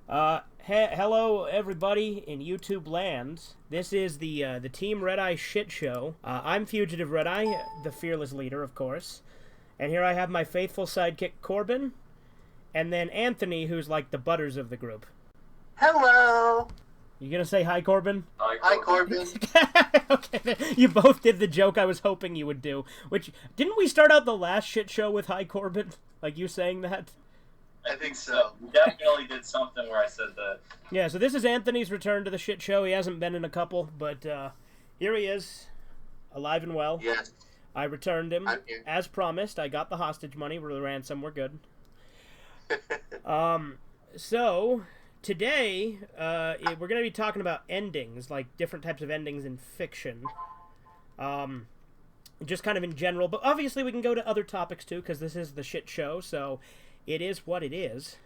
Hello everybody in YouTube land. This is the TeamRedeye ShitShow. I'm Fugitive Redeye, the fearless leader, of course. And here I have my faithful sidekick Corbin, and then Anthony, who's like the butters of the group. Hello. You gonna say hi, Corbin? Hi, Corbin. Okay, you both did the joke I was hoping you would do. Which, didn't we start out the last ShitShow with hi, Corbin? Like you saying that? I think so. We definitely did something where I said that. Yeah, so this is Anthony's return to the ShitShow. He hasn't been in a couple, but here he is, alive and well. Yes. I returned him, I'm here. as promised. I got the hostage money, the ransom, we're good. So, today, we're going to be talking about endings, like different types of endings in fiction. Just kind of in general, but obviously we can go to other topics too, because this is the ShitShow, so it is what it is.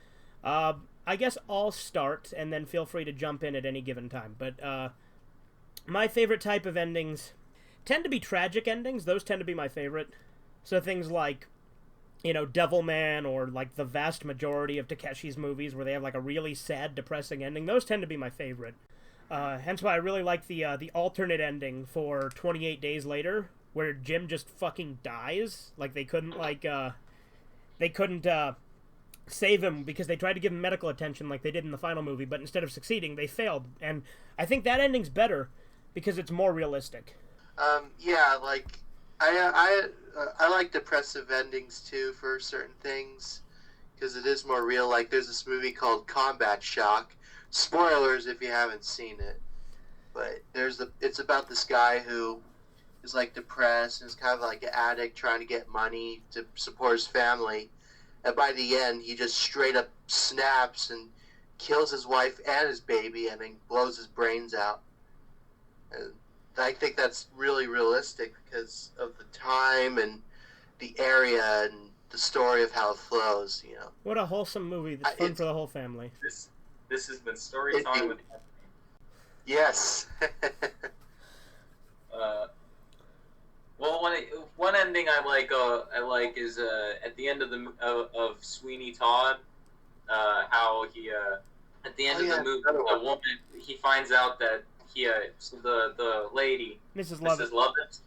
I guess I'll start, and then feel free to jump in at any given time. But my favorite type of endings tend to be tragic endings. Those tend to be my favorite. So things like, you know, Devilman, or like the vast majority of Takeshi's movies where they have like a really sad, depressing ending. Those tend to be my favorite. Hence why I really like the alternate ending for 28 Days Later, where Jim just fucking dies. Like they couldn't save him because they tried to give him medical attention like they did in the final movie, but instead of succeeding, they failed. And I think that ending's better because it's more realistic. Yeah, like I like depressive endings too for certain things because it is more real. Like there's this movie called Combat Shock. Spoilers if you haven't seen it, but it's about this guy who is like depressed and is kind of like an addict trying to get money to support his family. And by the end, he just straight up snaps and kills his wife and his baby and then blows his brains out. And I think that's really realistic because of the time and the area and the story of how it flows, you know. What a wholesome movie that's fun for the whole family. This has been story time with Anthony. Yes. Well, one ending I like is at the end of Sweeney Todd, how he at the end of the movie, a woman, he finds out that the lady Mrs. Lovett,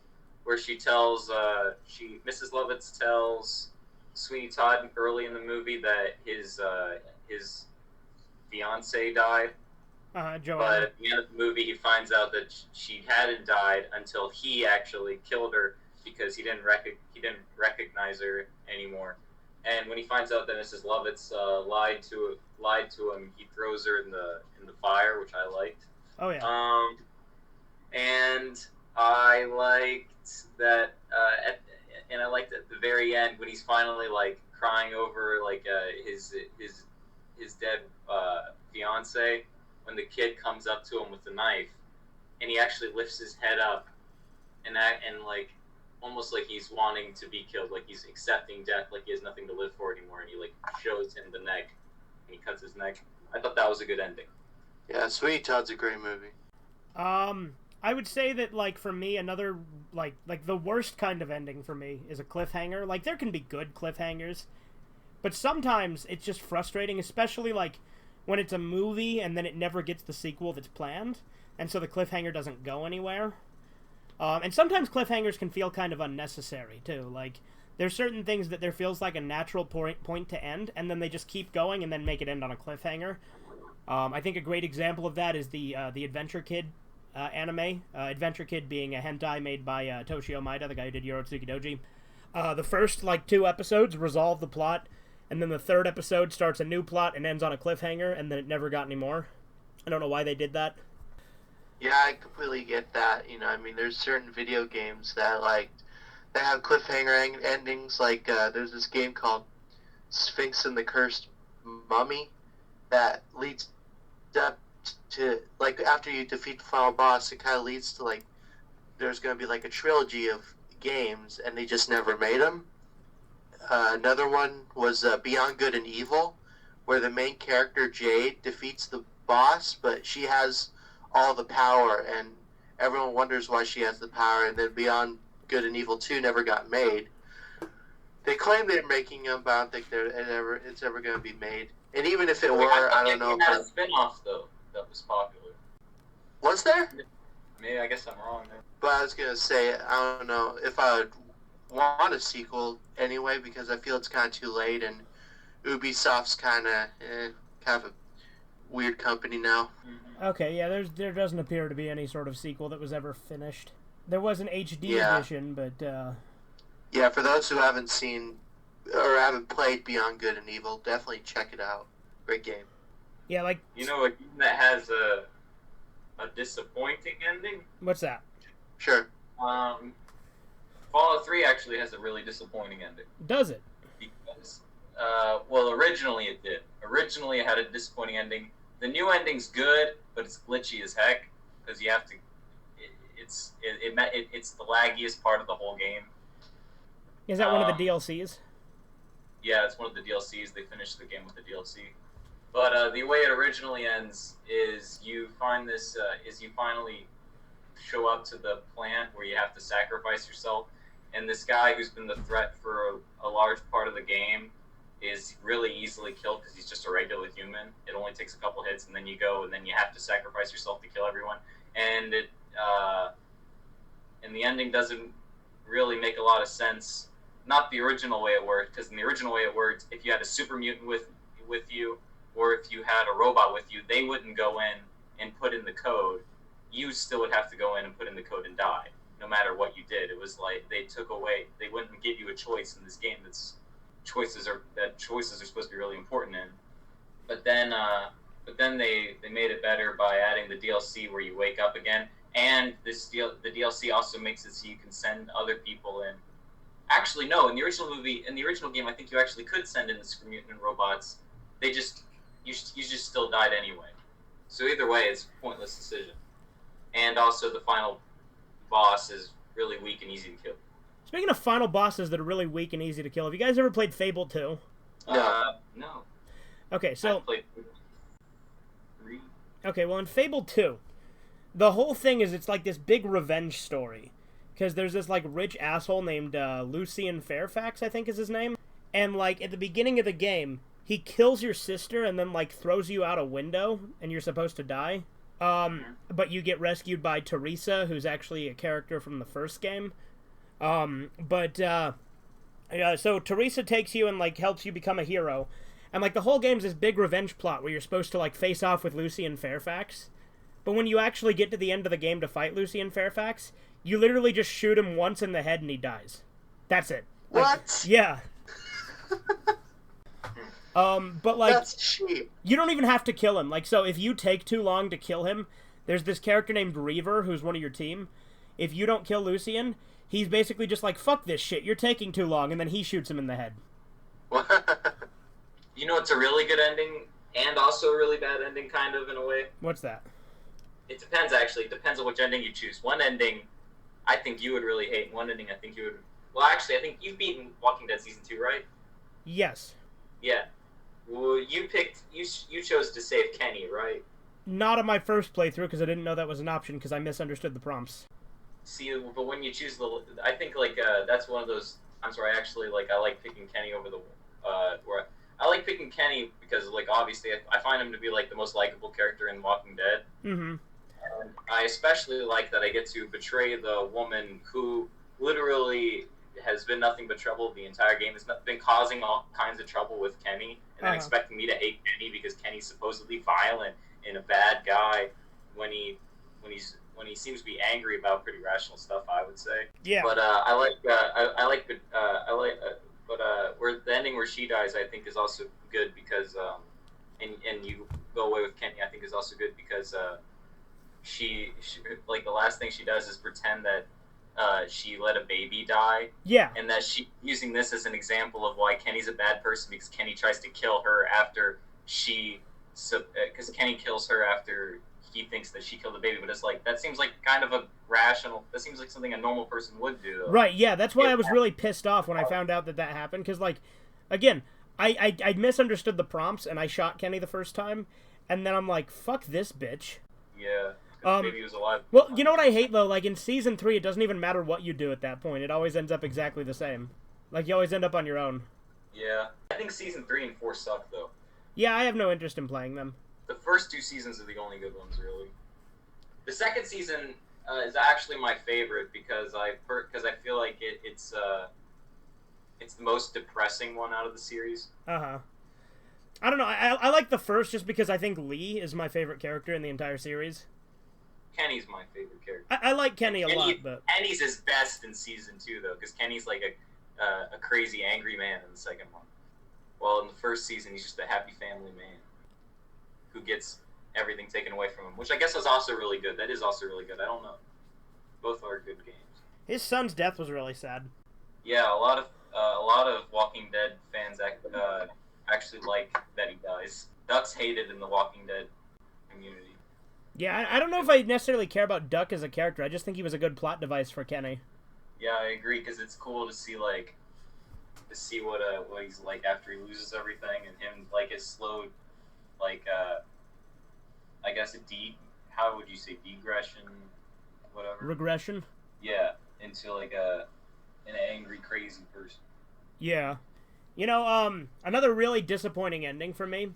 where she tells Mrs. Lovett tells Sweeney Todd early in the movie that his fiance died. Joanna. But at the end of the movie, he finds out that she hadn't died until he actually killed her because he didn't recognize her anymore. And when he finds out that Mrs. Lovitz lied to him, he throws her in the fire, which I liked. Oh yeah. And I liked that I liked at the very end when he's finally like crying over like his dead fiance. When the kid comes up to him with the knife, and he actually lifts his head up, and like almost like he's wanting to be killed, like he's accepting death, like he has nothing to live for anymore, and he like shows him the neck, and he cuts his neck. I thought that was a good ending. Yeah, Sweet Todd's a great movie. I would say that like for me, another like the worst kind of ending for me is a cliffhanger. Like there can be good cliffhangers, but sometimes it's just frustrating, especially like when it's a movie and then it never gets the sequel that's planned, and so the cliffhanger doesn't go anywhere. And sometimes cliffhangers can feel kind of unnecessary, too. Like, there's certain things that there feels like a natural point to end, and then they just keep going and then make it end on a cliffhanger. I think a great example of that is the Adventure Kid anime. Adventure Kid being a hentai made by Toshio Maeda, the guy who did Yorotsuki Doji. The first, like, 2 episodes resolve the plot, and then the 3rd episode starts a new plot and ends on a cliffhanger, and then it never got any more. I don't know why they did that. Yeah, I completely get that. You know, I mean, there's certain video games that have cliffhanger endings. Like, there's this game called Sphinx and the Cursed Mummy that leads up to, like, after you defeat the final boss, it kind of leads to, like, there's going to be, like, a trilogy of games, and they just never made them. Another one was Beyond Good and Evil, where the main character, Jade, defeats the boss, but she has all the power, and everyone wonders why she has the power, and then Beyond Good and Evil 2 never got made. They claim they're making them, but I don't think it's ever going to be made. And even if it I were, thought I that don't know. game had a spin-off though that was popular. Was there? Maybe I guess I'm wrong there. But I was gonna say, I don't know if I would want a sequel anyway, because I feel it's kind of too late, and Ubisoft's kind of a weird company now. Okay, yeah, there doesn't appear to be any sort of sequel that was ever finished. There was an HD edition, but yeah, for those who haven't seen or haven't played Beyond Good and Evil, definitely check it out. Great game. Yeah, like You know, a game that has a disappointing ending. what's that? Sure. Fallout 3 actually has a really disappointing ending. Does it? Because, well, originally it did. Originally it had a disappointing ending. The new ending's good, but it's glitchy as heck because you have to. It's the laggiest part of the whole game. Is that one of the DLCs? Yeah, it's one of the DLCs. They finished the game with the DLC. But the way it originally ends is you find this. Is you finally show up to the plant where you have to sacrifice yourself, and this guy who's been the threat for a large part of the game is really easily killed because he's just a regular human. It only takes a couple hits, and then you go, and then you have to sacrifice yourself to kill everyone. And and the ending doesn't really make a lot of sense. Not the original way it worked, because in the original way it worked, if you had a super mutant with you, or if you had a robot with you, they wouldn't go in and put in the code. You still would have to go in and put in the code and die, no matter what you did. It was like they wouldn't give you a choice in this game. Choices are supposed to be really important in. But then they made it better by adding the DLC where you wake up again, and the DLC also makes it so you can send other people in. Actually, no. In the original game, I think you actually could send in the super mutant robots. You just still died anyway. So either way, it's a pointless decision. And also, the final boss is really weak and easy to kill. Speaking of final bosses that are really weak and easy to kill, have you guys ever played Fable 2? No. Okay, so... I played 3. Okay, well, in Fable 2, the whole thing is it's like this big revenge story. Because there's this, like, rich asshole named Lucian Fairfax, I think is his name. And, like, at the beginning of the game, he kills your sister and then, like, throws you out a window, and you're supposed to die. But you get rescued by Teresa, who's actually a character from the first game. So Teresa takes you and, like, helps you become a hero. And, like, the whole game's this big revenge plot where you're supposed to, like, face off with Lucian Fairfax. But when you actually get to the end of the game to fight Lucian Fairfax, you literally just shoot him once in the head and he dies. That's it. Like, What? Yeah. But, like, that's cheap. You don't even have to kill him. Like, so if you take too long to kill him, there's this character named Reaver who's one of your team. If you don't kill Lucian, he's basically just like, fuck this shit, you're taking too long, and then he shoots him in the head. You know, it's a really good ending, and also a really bad ending, kind of, in a way. What's that? It depends, actually. It depends on which ending you choose. One ending I think you would really hate, and one ending I think you would... Well, actually, I think you've beaten Walking Dead Season 2, right? Yes. Yeah. Well, you chose to save Kenny, right? Not on my first playthrough, because I didn't know that was an option, because I misunderstood the prompts. See, but when you choose I think, like, that's one of those... I'm sorry, actually, like, I like picking Kenny over the... I like picking Kenny because, like, obviously, I find him to be, like, the most likable character in Walking Dead. Mm-hmm. And I especially like that I get to betray the woman who literally has been nothing but trouble the entire game. Has been causing all kinds of trouble with Kenny, and then expecting me to hate Kenny because Kenny's supposedly violent and a bad guy when he seems to be angry about pretty rational stuff, I would say. Yeah. But where the ending where she dies, I think is also good because and you go away with Kenny, I think is also good because she like the last thing she does is pretend that she let a baby die. Yeah. And that she using this as an example of why Kenny's a bad person because Kenny tries to kill her after because Kenny kills her after he thinks that she killed the baby, but it's like that seems like kind of a rational. That seems like something a normal person would do. Though. Right. Yeah. That's why I was really pissed off when I found out that happened. Because, like, again, I misunderstood the prompts and I shot Kenny the first time, and then I'm like, fuck this bitch. Yeah. Maybe he was alive. Well, you know what I hate though? Like in Season 3, it doesn't even matter what you do at that point. It always ends up exactly the same. Like you always end up on your own. Yeah. I think Season 3 and 4 suck though. Yeah, I have no interest in playing them. The first 2 seasons are the only good ones, really. The second season is actually my favorite because I feel like it's the most depressing one out of the series. Uh-huh. I don't know. I like the first just because I think Lee is my favorite character in the entire series. Kenny's my favorite character. I like Kenny a lot, but Kenny's his best in season 2 though, because Kenny's like a crazy angry man in the second one. While in the first season he's just a happy family man who gets everything taken away from him, which I guess is also really good. That is also really good. I don't know. Both are good games. His son's death was really sad. Yeah, a lot of Walking Dead fans actually like that he dies. Duck's hated in the Walking Dead community. Yeah, I don't know if I necessarily care about Duck as a character. I just think he was a good plot device for Kenny. Yeah, I agree, because it's cool to see what he's like after he loses everything, and him like his slow, like I guess how would you say, degression, whatever. Regression. Yeah, into like an angry, crazy person. Yeah. You know, another really disappointing ending for me,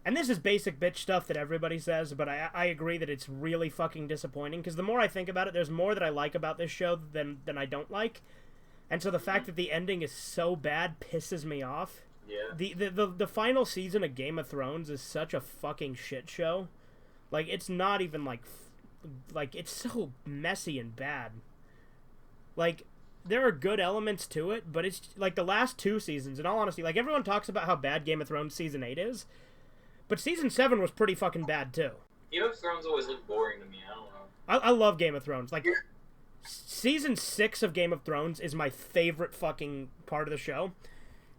and this is basic bitch stuff that everybody says, but I agree that it's really fucking disappointing, because the more I think about it, there's more that I like about this show than I don't like, and so the fact that the ending is so bad pisses me off. Yeah. The final season of Game of Thrones is such a fucking shit show. Like, it's not even, like, it's so messy and bad. Like, there are good elements to it, but it's, like, the last 2 seasons, in all honesty, like, everyone talks about how bad Game of Thrones Season 8 is, but Season 7 was pretty fucking bad, too. Game of Thrones always looked boring to me, I don't know. I love Game of Thrones. Like, Season 6 of Game of Thrones is my favorite fucking part of the show.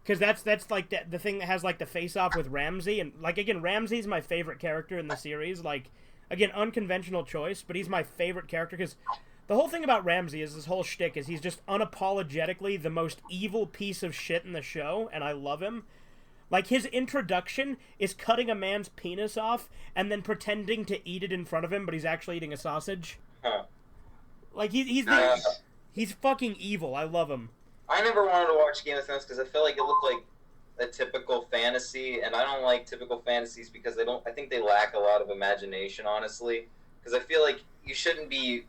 Because that's like, the thing that has, like, the face-off with Ramsay. And, like, again, Ramsay's my favorite character in the series. Like, again, unconventional choice, but he's my favorite character. Because the whole thing about Ramsay is this whole shtick is he's just unapologetically the most evil piece of shit in the show. And I love him. Like, his introduction is cutting a man's penis off and then pretending to eat it in front of him, but he's actually eating a sausage. Huh. Like, he's fucking evil. I love him. I never wanted to watch Game of Thrones because I felt like it looked like a typical fantasy, and I don't like typical fantasies because I think they lack a lot of imagination, honestly. Because I feel like you shouldn't be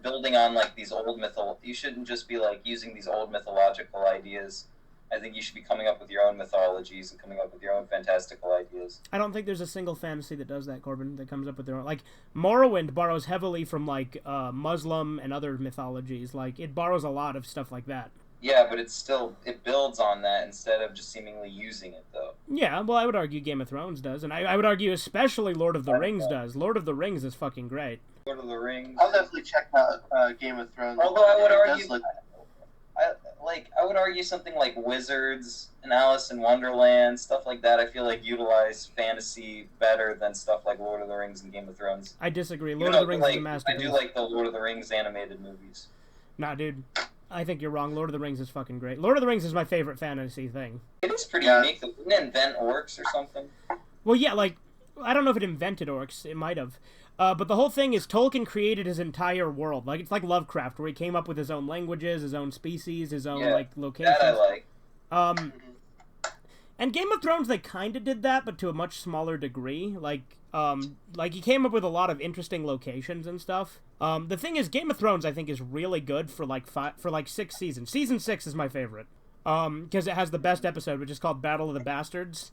building on like these old you shouldn't just be like using these old mythological ideas. I think you should be coming up with your own mythologies and coming up with your own fantastical ideas. I don't think there's a single fantasy that does that, Corbin, that comes up with their own. Like, Morrowind borrows heavily from, like, Muslim and other mythologies. Like, it borrows a lot of stuff like that. Yeah, but it builds on that instead of just seemingly using it, though. Yeah, well, I would argue Game of Thrones does, and I would argue especially Lord of the Rings does. Lord of the Rings is fucking great. Lord of the Rings. I'll definitely check out Game of Thrones. Although I would argue... I would argue something like Wizards and Alice in Wonderland, stuff like that. I feel like utilize fantasy better than stuff like Lord of the Rings and Game of Thrones. I disagree. Lord of the Rings is a masterpiece. I do like the Lord of the Rings animated movies. Nah, dude. I think you're wrong. Lord of the Rings is fucking great. Lord of the Rings is my favorite fantasy thing. It is pretty unique. Didn't it invent orcs or something? Well, yeah, like, I don't know if it invented orcs. It might have. But the whole thing is Tolkien created his entire world. Like, it's like Lovecraft, where he came up with his own languages, his own species, his own, like, locations. That I like. And Game of Thrones, they kind of did that, but to a much smaller degree. Like, he came up with a lot of interesting locations and stuff. The thing is, Game of Thrones, I think, is really good for, like, 6 seasons. Season 6 is my favorite. Because it has the best episode, which is called Battle of the Bastards.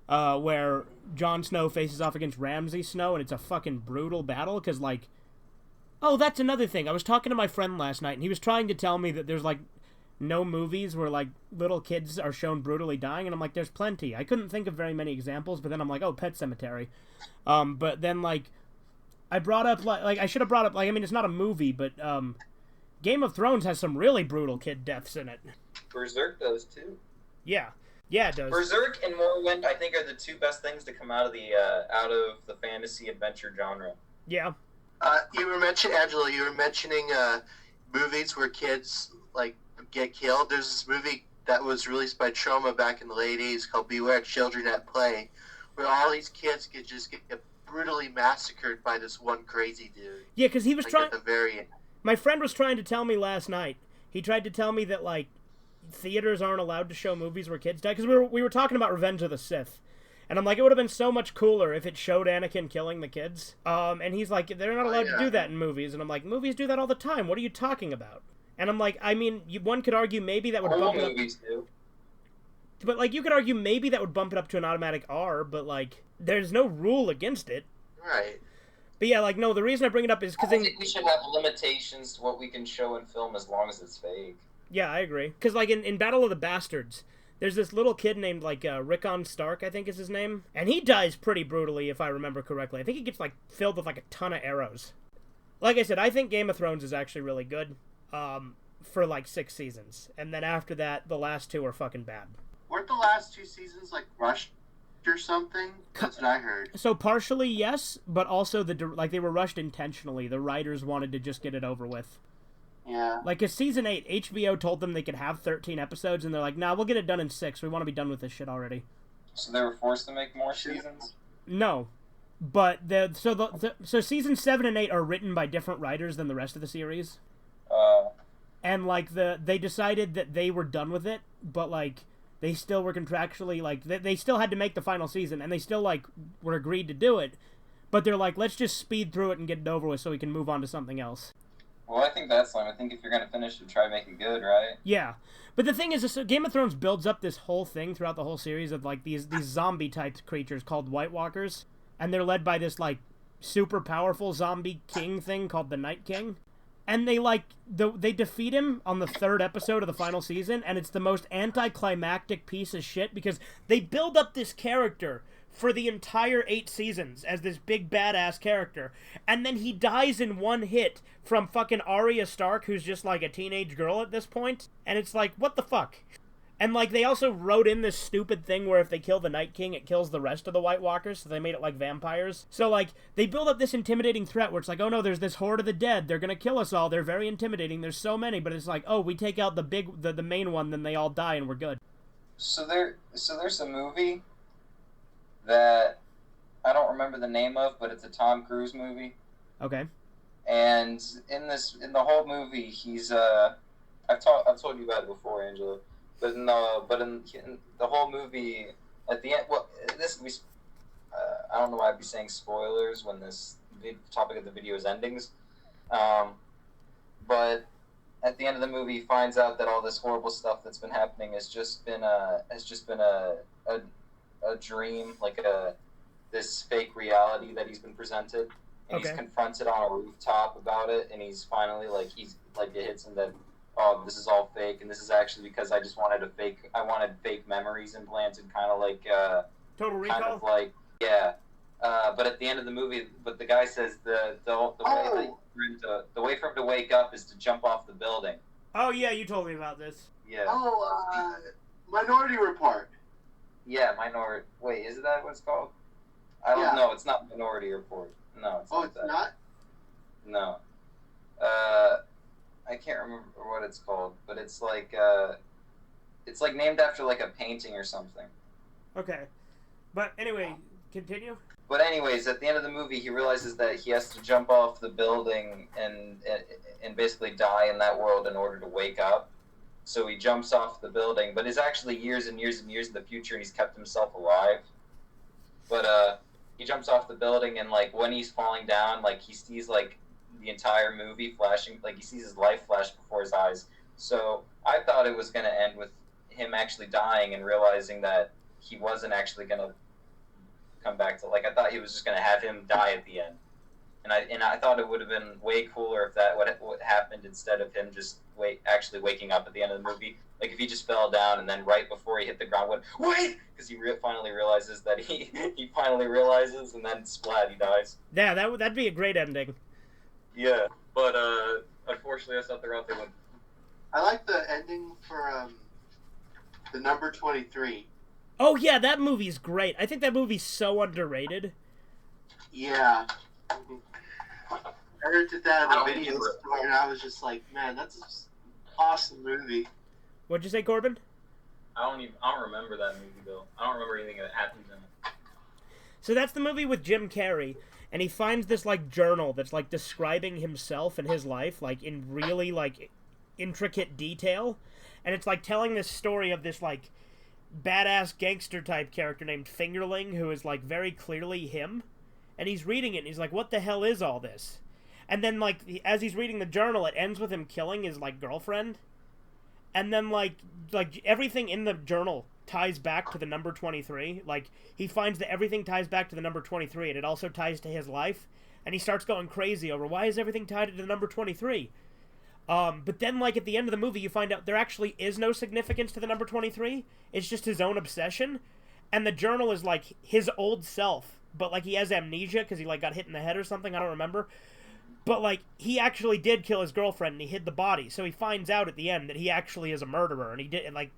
Where Jon Snow faces off against Ramsay Snow, and it's a fucking brutal battle, because, like... Oh, that's another thing. I was talking to my friend last night, and he was trying to tell me that there's, like, no movies where, like, little kids are shown brutally dying, and I'm like, there's plenty. I couldn't think of very many examples, but then I'm like, oh, Pet Sematary. But then, like, I brought up, like, I should have brought up, like, I mean, it's not a movie, but, Game of Thrones has some really brutal kid deaths in it. Berserk does, too. Yeah. Yeah, it does. Berserk and Morrowind, I think, are the 2 best things to come out of the fantasy adventure genre. Yeah. You were mentioning, Angela, movies where kids, like, get killed. There's this movie that was released by Troma back in the late 80s called Beware Children at Play, where all these kids get brutally massacred by this one crazy dude. Yeah, because he was trying... At the very end. My friend was trying to tell me last night. He tried to tell me that, like, theaters aren't allowed to show movies where kids die, because we were talking about Revenge of the Sith, And I'm like, it would have been so much cooler if it showed Anakin killing the kids. And he's like, they're not allowed to do that in movies. And I'm like, movies do that all the time. What are you talking about? And I'm like, I mean, one could argue maybe that would bump it up. Movies do. But, like, you could argue maybe that would bump it up to an automatic R, but, like, there's no rule against it. Right. But yeah, like, no, the reason I bring it up is because... I think we should have limitations to what we can show in film as long as it's fake. Yeah, I agree. Because, like, in Battle of the Bastards, there's this little kid named, like, Rickon Stark, I think is his name. And he dies pretty brutally, if I remember correctly. I think he gets, like, filled with, like, a ton of arrows. Like I said, I think Game of Thrones is actually really good for, like, 6 seasons. And then after that, the last 2 are fucking bad. Weren't the last 2 seasons, like, rushed or something? That's what I heard. So partially, yes, but also, they were rushed intentionally. The writers wanted to just get it over with. Yeah. Like, in Season 8, HBO told them they could have 13 episodes, and they're like, nah, we'll get it done in 6. We want to be done with this shit already. So they were forced to make more seasons? No. But, so Season 7 and 8 are written by different writers than the rest of the series. And, like, they decided that they were done with it, but, like, they still were contractually, like, they still had to make the final season, and they still, like, were agreed to do it. But they're like, let's just speed through it and get it over with so we can move on to something else. Well, I think that's lame. I think if you're going to finish it, try to make it good, right? Yeah. But the thing is, so Game of Thrones builds up this whole thing throughout the whole series of, like, these zombie-type creatures called White Walkers. And they're led by this, like, super powerful zombie king thing called the Night King. And they, like, they defeat him on the 3rd episode of the final season, and it's the most anticlimactic piece of shit because they build up this character for the entire 8 seasons as this big badass character, and then he dies in one hit from fucking Arya Stark, who's just like a teenage girl at this point, and it's like, what the fuck? And, like, they also wrote in this stupid thing where if they kill the Night King, it kills the rest of the White Walkers, so they made it like vampires. So, like, they build up this intimidating threat where it's like, oh no, there's this horde of the dead, they're gonna kill us all, they're very intimidating, there's so many, but it's like, oh, we take out the main one, then they all die and we're good. So there's a movie that I don't remember the name of, but it's a Tom Cruise movie. Okay. And in the whole movie, he's I've told you about it before, Angela. But in the whole movie, at the end, well, I don't know why I'd be saying spoilers when this topic of the video is endings. But at the end of the movie, he finds out that all this horrible stuff that's been happening has just been a dream, like this fake reality that he's been presented, and he's confronted on a rooftop about it, and he's finally it hits him that, oh, this is all fake, and this is actually because I just wanted I wanted fake memories implanted, kind of like Total Recall. Kind of like, yeah. But at the end of the movie, but the guy says the way for him to wake up is to jump off the building. Oh yeah, you told me about this. Yeah. Oh, Minority Report. Yeah, Minority. Wait, is that what it's called? I don't know. It's not Minority Report. No, it's not that. Not? No. I can't remember what it's called, but it's like named after like a painting or something. Okay. But anyway, continue. But anyways, at the end of the movie, he realizes that he has to jump off the building and basically die in that world in order to wake up. So he jumps off the building, but it's actually years and years and years in the future, and he's kept himself alive. But he jumps off the building, and like when he's falling down, like he sees like the entire movie flashing, like he sees his life flash before his eyes. So I thought it was going to end with him actually dying and realizing that he wasn't actually going to come back to, like, I thought he was just going to have him die at the end. And I thought it would have been way cooler if that what happened instead of him just actually waking up at the end of the movie. Like if he just fell down and then right before he hit the ground went, wait! Because he finally realizes that he finally realizes, and then splat, he dies. Yeah, that'd be a great ending. Yeah, but unfortunately that's not the route they went. I like the ending for the number 23. Oh yeah, that movie's great. I think that movie's so underrated. Yeah. I heard that at the video store, and I was just like, man, that's an awesome movie. What'd you say, Corbin? I don't remember that movie, though. I don't remember anything that happened in it. So that's the movie with Jim Carrey, and he finds this, like, journal that's, like, describing himself and his life, like, in really, like, intricate detail. And it's, like, telling this story of this, like, badass gangster type character named Fingerling, who is like very clearly him, and he's reading it and he's like, what the hell is all this? And then like as he's reading the journal, it ends with him killing his like girlfriend, and then like everything in the journal ties back to the number 23. Like he finds that everything ties back to the number 23, and it also ties to his life, and he starts going crazy over why is everything tied to the number 23. But then, like, at the end of the movie, you find out there actually is no significance to the number 23. It's just his own obsession. And the journal is, like, his old self. But, like, he has amnesia because he, like, got hit in the head or something. I don't remember. But, like, he actually did kill his girlfriend and he hid the body. So he finds out at the end that he actually is a murderer. And he did, and, like,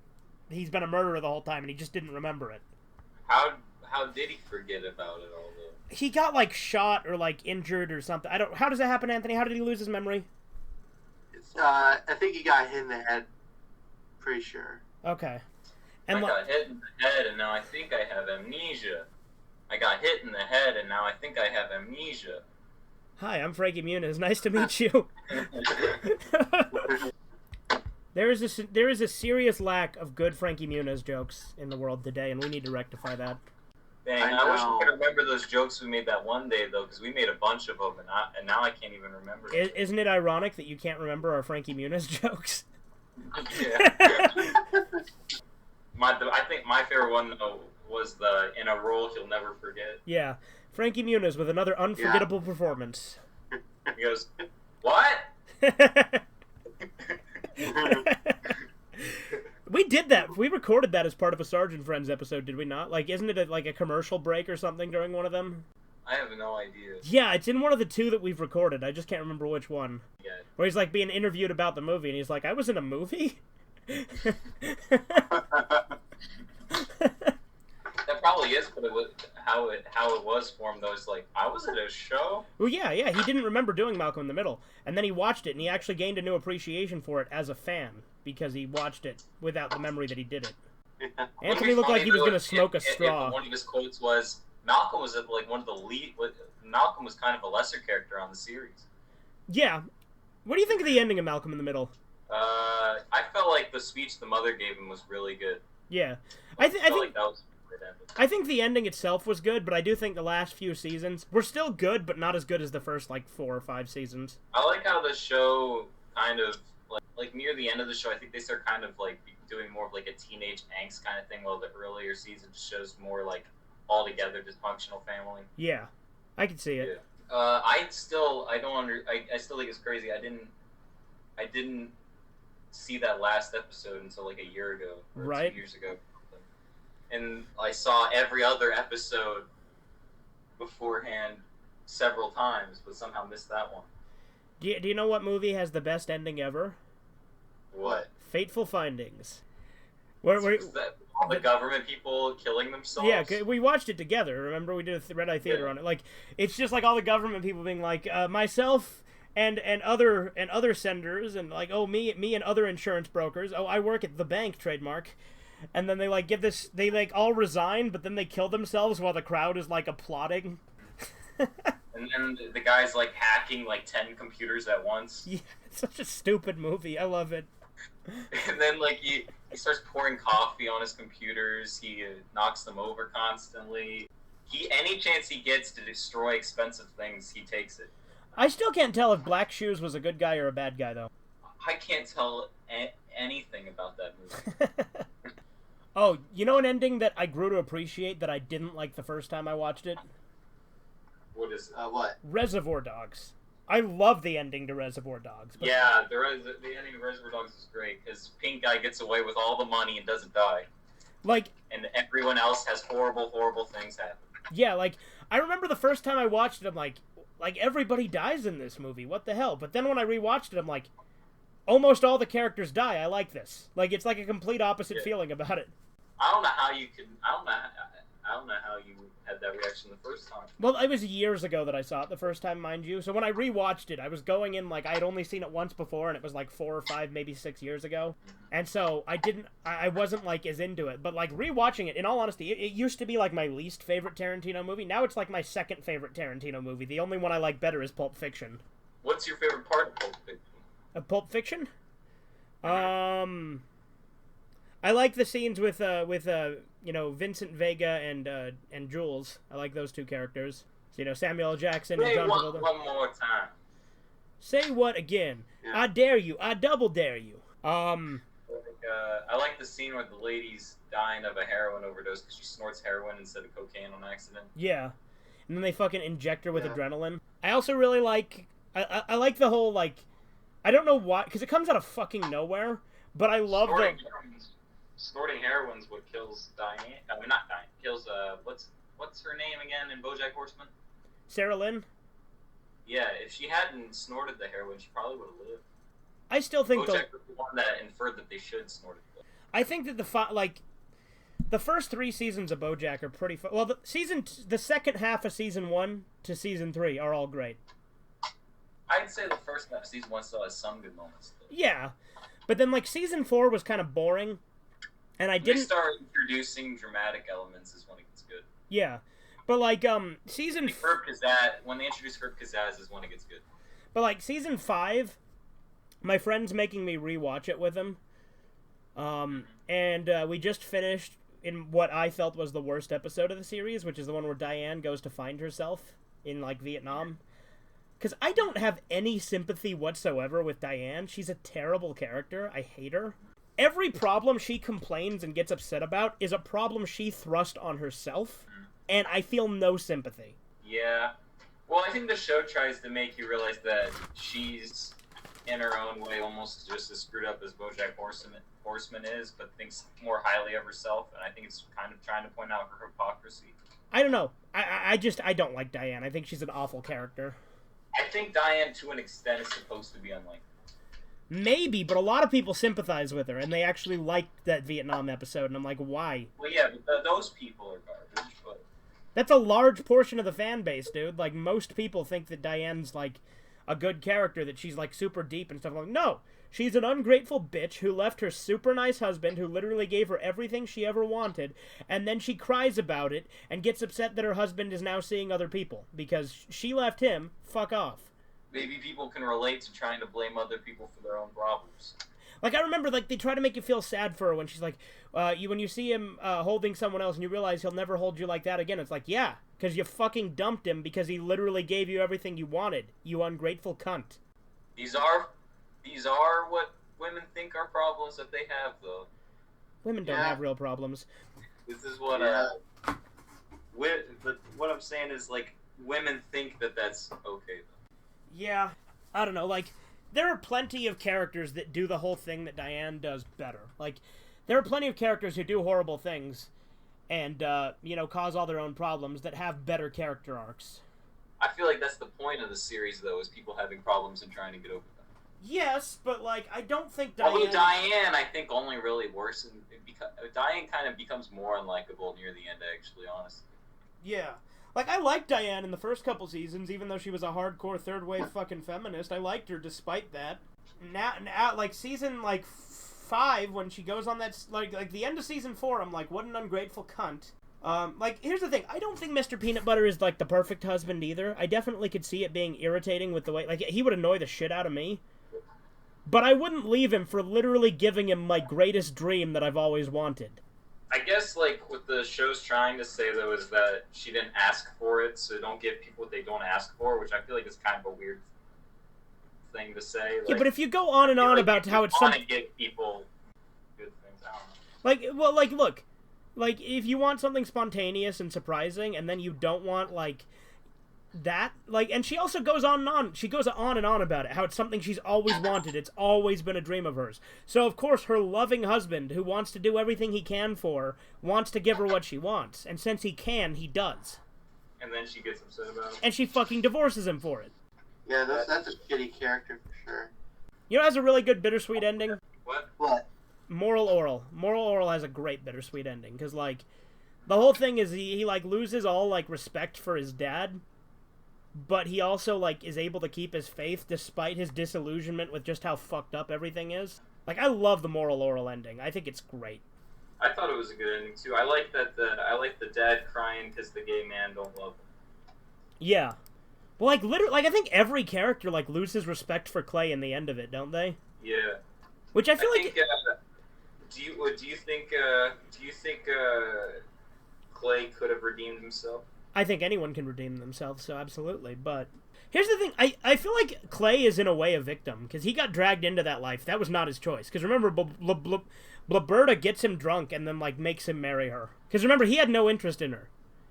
he's been a murderer the whole time and he just didn't remember it. How did he forget about it all, though? He got, like, shot or, like, injured or something. How does that happen, Anthony? How did he lose his memory? I think he got hit in the head. Pretty sure. Okay. And I got hit in the head, and now I think I have amnesia. I got hit in the head, and now I think I have amnesia. Hi, I'm Frankie Muniz. Nice to meet you. There is a serious lack of good Frankie Muniz jokes in the world today, and we need to rectify that. Dang, I wish I could remember those jokes we made that one day, though, because we made a bunch of them, and now I can't even remember. Isn't it ironic that you can't remember our Frankie Muniz jokes? Yeah. I think my favorite one, though, was the "in a role he'll never forget." Yeah, Frankie Muniz with another unforgettable performance. He goes, "What?" We did that. We recorded that as part of a Sergeant Friends episode, did we not? Like, isn't it like a commercial break or something during one of them? I have no idea. Yeah, it's in one of the two that we've recorded. I just can't remember which one. Yeah. Where he's like being interviewed about the movie, and he's like, "I was in a movie?" That probably is, but it was how it was formed. Though, is like I was at a show. Well, yeah, he didn't remember doing Malcolm in the Middle, and then he watched it, and he actually gained a new appreciation for it as a fan because he watched it without the memory that he did it. Anthony looked like he was going to smoke a straw. One of his quotes was, "Malcolm was like one of the lead. Malcolm was kind of a lesser character on the series." Yeah. What do you think of the ending of Malcolm in the Middle? I felt like the speech the mother gave him was really good. Yeah, I think like that was a great ending. I think the ending itself was good, but I do think the last few seasons were still good, but not as good as the first like 4 or 5 seasons. I like how the show kind of like near the end of the show, I think they start kind of like doing more of like a teenage angst kind of thing, while the earlier season shows more like all together dysfunctional family. Yeah, I can see it. Yeah. I still think it's crazy. I didn't see that last episode until like a year ago or right. 2 years ago, and I saw every other episode beforehand several times, but somehow missed that one. Do you know what movie has the best ending ever? What? Fateful Findings. Where all the government people killing themselves? Yeah, we watched it together. Remember, we did a Red Eye Theater on it. Like, it's just like all the government people being like, myself and other senators, and like, oh, me and other insurance brokers. Oh, I work at the bank, trademark. And then they like give this. They like all resign, but then they kill themselves while the crowd is like applauding. And then the guy's like hacking like 10 computers at once. Yeah, it's such a stupid movie. I love it. And then like he starts pouring coffee on his computers. He knocks them over constantly. Any chance he gets to destroy expensive things, he takes it. I still can't tell if Black Shoes was a good guy or a bad guy, though. I can't tell anything about that movie. Oh, you know an ending that I grew to appreciate that I didn't like the first time I watched it? What is it? What? Reservoir Dogs. I love the ending to Reservoir Dogs. But yeah, the ending of Reservoir Dogs is great, because Pink Guy gets away with all the money and doesn't die. Like, and everyone else has horrible, horrible things happen. Yeah, like, I remember the first time I watched it, I'm like, everybody dies in this movie. What the hell? But then when I rewatched it, I'm like, almost all the characters die. I like this. Like, it's like a complete opposite feeling about it. I don't know how you had that reaction the first time. Well, it was years ago that I saw it the first time, mind you. So when I rewatched it, I was going in like I had only seen it once before, and it was like 4 or 5, maybe 6 years ago. And so I wasn't like as into it. But like rewatching it, in all honesty, it used to be like my least favorite Tarantino movie. Now it's like my second favorite Tarantino movie. The only one I like better is Pulp Fiction. What's your favorite part of Pulp Fiction? Of Pulp Fiction? I like the scenes with Vincent Vega and Jules. I like those two characters. So, Samuel L. Jackson and John Travolta. One more time. Say what again? Yeah. I dare you. I double dare you. I like the scene where the lady's dying of a heroin overdose because she snorts heroin instead of cocaine on accident. Yeah. And then they fucking inject her with adrenaline. I also really like... I like the whole, like... I don't know why... Because it comes out of fucking nowhere. But I love Snorting heroin's what kills Diane. I mean, not Diane. Kills, what's her name again in BoJack Horseman? Sarah Lynn? Yeah, if she hadn't snorted the heroin, she probably would have lived. I still think BoJack was the one that inferred that they should snort it. I think that the first 3 seasons of BoJack are pretty well, the second half of season 1 to season 3 are all great. I'd say the first half of season 1 still has some good moments. Yeah. But then, season 4 was kind of boring, and I didn't... They start introducing dramatic elements is when it gets good. Yeah. But, season... When they introduce Herb Kazaz is when it gets good. But, season 5, my friend's making me rewatch it with him. And we just finished in what I felt was the worst episode of the series, which is the one where Diane goes to find herself in, Vietnam. Because I don't have any sympathy whatsoever with Diane. She's a terrible character. I hate her. Every problem she complains and gets upset about is a problem she thrust on herself, and I feel no sympathy. Yeah. Well, I think the show tries to make you realize that she's, in her own way, almost just as screwed up as BoJack Horseman is, but thinks more highly of herself, and I think it's kind of trying to point out her hypocrisy. I don't know. I don't like Diane. I think she's an awful character. I think Diane, to an extent, is supposed to be unlikely. Maybe, but a lot of people sympathize with her, and they actually like that Vietnam episode, and I'm like, why? Well, yeah, but those people are garbage, but... That's a large portion of the fan base, dude. Most people think that Diane's, a good character, that she's, super deep and stuff. No! She's an ungrateful bitch who left her super nice husband, who literally gave her everything she ever wanted, and then she cries about it and gets upset that her husband is now seeing other people, because she left him. Fuck off. Maybe people can relate to trying to blame other people for their own problems. I remember, they try to make you feel sad for her when she's when you see him holding someone else and you realize he'll never hold you like that again. It's yeah, because you fucking dumped him because he literally gave you everything you wanted, you ungrateful cunt. These are what women think are problems that they have, though. Women don't have real problems. This is what, what I'm saying is, women think that that's okay, though. Yeah, I don't know, there are plenty of characters that do the whole thing that Diane does better. There are plenty of characters who do horrible things and, cause all their own problems that have better character arcs. I feel like that's the point of the series, though, is people having problems and trying to get over them. Yes, but, I don't think Diane... Although Diane, I think, only really worsens... Diane kind of becomes more unlikable near the end, actually, honestly. Yeah. I liked Diane in the first couple seasons, even though she was a hardcore third-wave fucking feminist. I liked her despite that. Now season, 5, when she goes on that... the end of season 4, I'm what an ungrateful cunt. Here's the thing. I don't think Mr. Peanut Butter is, the perfect husband, either. I definitely could see it being irritating with the way... he would annoy the shit out of me. But I wouldn't leave him for literally giving him my greatest dream that I've always wanted. I guess, what the show's trying to say, though, is that she didn't ask for it, so don't give people what they don't ask for, which I feel like is kind of a weird thing to say. Yeah, but if you go on and on about how it's something... to give people good things, I don't know. Look. If you want something spontaneous and surprising, and then you don't want, that, and she also goes on and on. She goes on and on about it, how it's something she's always wanted. It's always been a dream of hers. So, of course, her loving husband, who wants to do everything he can for her, wants to give her what she wants. And since he can, he does. And then she gets upset about it. And she fucking divorces him for it. Yeah, that's a shitty character for sure. You know, it has a really good bittersweet ending. What? Moral Oral. Moral Oral has a great bittersweet ending. Because, the whole thing is he loses all, respect for his dad. But he also, is able to keep his faith despite his disillusionment with just how fucked up everything is. I love the Moral Oral ending. I think it's great. I thought it was a good ending, too. I like the dad crying because the gay man don't love him. Yeah. Well, literally, I think every character, loses respect for Clay in the end of it, don't they? Yeah. Which I feel do you think Clay could have redeemed himself? I think anyone can redeem themselves, so absolutely. But here's the thing: I feel like Clay is in a way a victim because he got dragged into that life. That was not his choice. Because remember, Blaberta gets him drunk and then like makes him marry her. Because remember, he had no interest in her,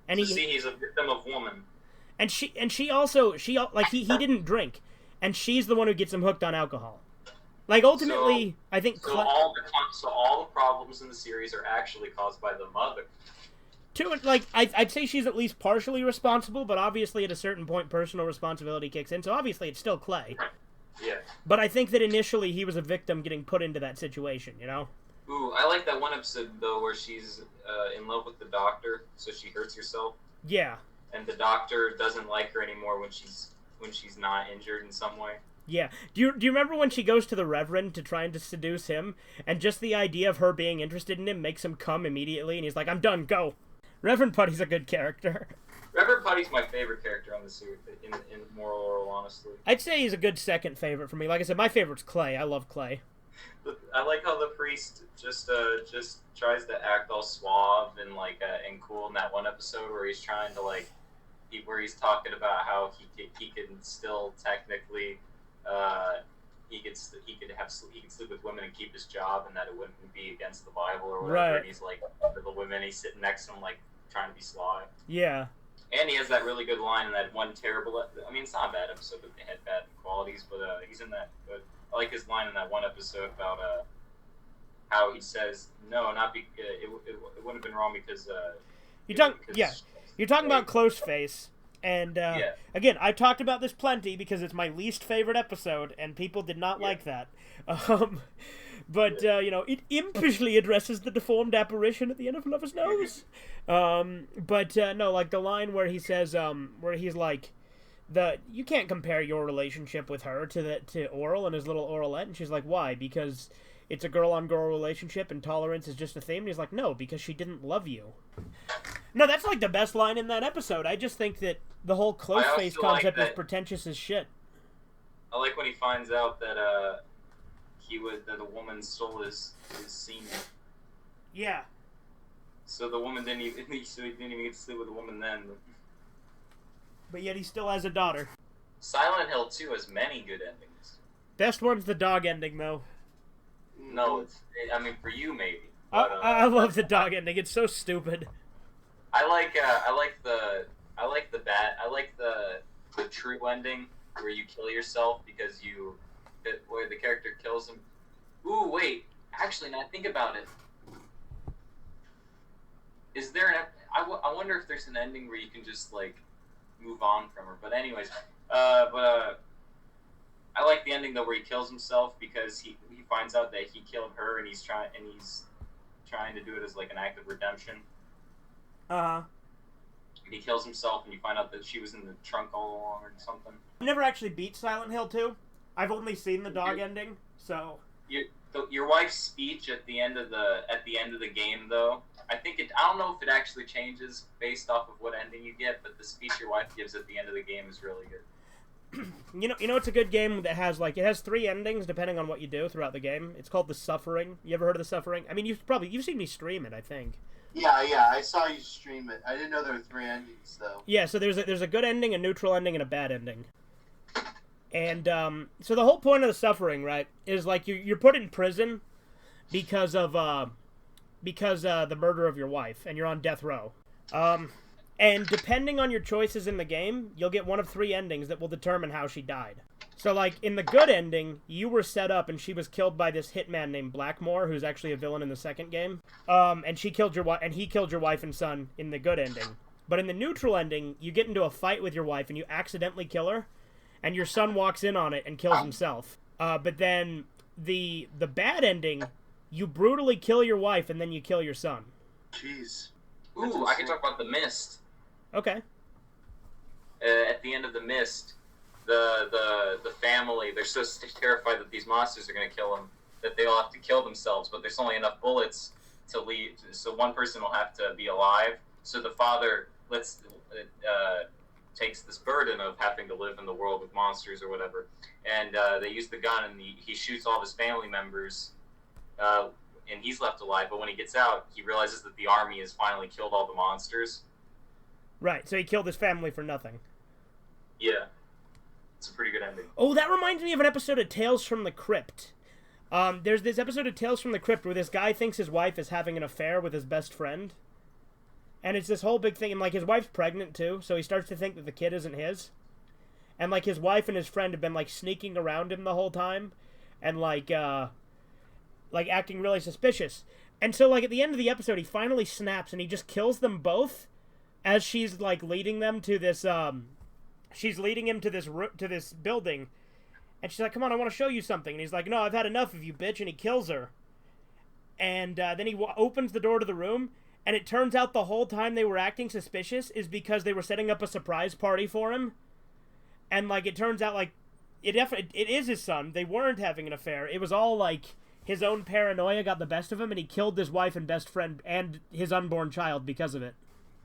and he's a victim of woman. And she also like he didn't drink, and she's the one who gets him hooked on alcohol. Like ultimately, I think all the problems in the series are actually caused by the mother. Like I'd say she's at least partially responsible, but obviously at a certain point, personal responsibility kicks in. So obviously, it's still Clay. Yeah. But I think that initially he was a victim getting put into that situation. You know. Ooh, I like that one episode though where she's in love with the doctor, so she hurts herself. Yeah. And the doctor doesn't like her anymore when she's not injured in some way. Yeah. Do you remember when she goes to the Reverend to try and to seduce him, and just the idea of her being interested in him makes him come immediately, and he's like, "I'm done, go." Reverend Putty's a good character. Reverend Putty's my favorite character on the series, in Moral Oral, honestly. I'd say he's a good second favorite for me. Like I said, my favorite's Clay. I love Clay. I like how the priest just tries to act all suave and and cool in that one episode where he's trying to where he's talking about how he can still technically he could sleep with women and keep his job, and that it wouldn't be against the Bible or whatever. Right. And he's like under the women, he's sitting next to him trying to be sly. Yeah. And he has that really good line in that one terrible. I mean, it's not a bad episode, but they had bad qualities. But he's in that. But I like his line in that one episode about how he says no, it wouldn't have been wrong because you're talking about Close Face. And again, I've talked about this plenty because it's my least favorite episode, and people did not like that. But it impishly addresses the deformed apparition at the end of Lover's Nose. No, like the line where he says, where he's like, you can't compare your relationship with her to Oral and his little Oralette, and she's like, why? Because it's a girl-on-girl relationship and tolerance is just a theme. And he's like, no, because she didn't love you. No, that's like the best line in that episode. I just think that the whole close face concept is pretentious as shit. I like when he finds out that that a woman stole his semen. Yeah. So the woman didn't even get to sleep with the woman then. But yet he still has a daughter. Silent Hill 2 has many good endings. Best one's the dog ending, though. No, for you maybe. But, I love the dog ending. It's so stupid. I like the true ending where you kill yourself because where the character kills him. Ooh, wait. Actually, now think about it. Is there I wonder if there's an ending where you can just move on from her. But anyways, I like the ending though where he kills himself because he finds out that he killed her and he's trying to do it as an act of redemption. He kills himself and you find out that she was in the trunk all along or something. I never actually beat Silent Hill 2. I've only seen the dog ending, so your wife's speech at the end of the game though, I don't know if it actually changes based off of what ending you get, but the speech your wife gives at the end of the game is really good. You know it's a good game that has it has 3 endings depending on what you do throughout the game. It's called The Suffering. You ever heard of The Suffering? I mean, you've seen me stream it, I think. Yeah, I saw you stream it. I didn't know there were 3 endings though. Yeah, so there's a good ending, a neutral ending, and a bad ending. And so the whole point of The Suffering, right, is you're put in prison because of the murder of your wife, and you're on death row. And depending on your choices in the game, you'll get one of 3 endings that will determine how she died. So, in the good ending, you were set up and she was killed by this hitman named Blackmore, who's actually a villain in the second game. And he killed your wife and son in the good ending. But in the neutral ending, you get into a fight with your wife and you accidentally kill her, and your son walks in on it and kills himself. But then the bad ending, you brutally kill your wife and then you kill your son. Jeez. Ooh, I can talk about The Mist. Okay. At the end of The Mist, the family, they're so terrified that these monsters are going to kill them that they all have to kill themselves, but there's only enough bullets to leave, so one person will have to be alive. So the father takes this burden of having to live in the world with monsters or whatever, and they use the gun, and he shoots all of his family members and he's left alive. But when he gets out, he realizes that the army has finally killed all the monsters. Right, so he killed his family for nothing. Yeah. It's a pretty good ending. Oh, that reminds me of an episode of Tales from the Crypt. There's this episode of Tales from the Crypt where this guy thinks his wife is having an affair with his best friend. And it's this whole big thing, and, like, his wife's pregnant, too, so he starts to think that the kid isn't his. And, like, his wife and his friend have been, like, sneaking around him the whole time, and, like, acting really suspicious. And so, like, at the end of the episode, he finally snaps, and he just kills them both as she's, like, leading them to this, she's leading him to this building. And she's like, come on, I want to show you something. And he's like, no, I've had enough of you, bitch, and he kills her. And then he opens the door to the room, and it turns out the whole time they were acting suspicious is because they were setting up a surprise party for him. And, like, it turns out, like, it is his son. They weren't having an affair. It was all, like, his own paranoia got the best of him, and he killed his wife and best friend and his unborn child because of it.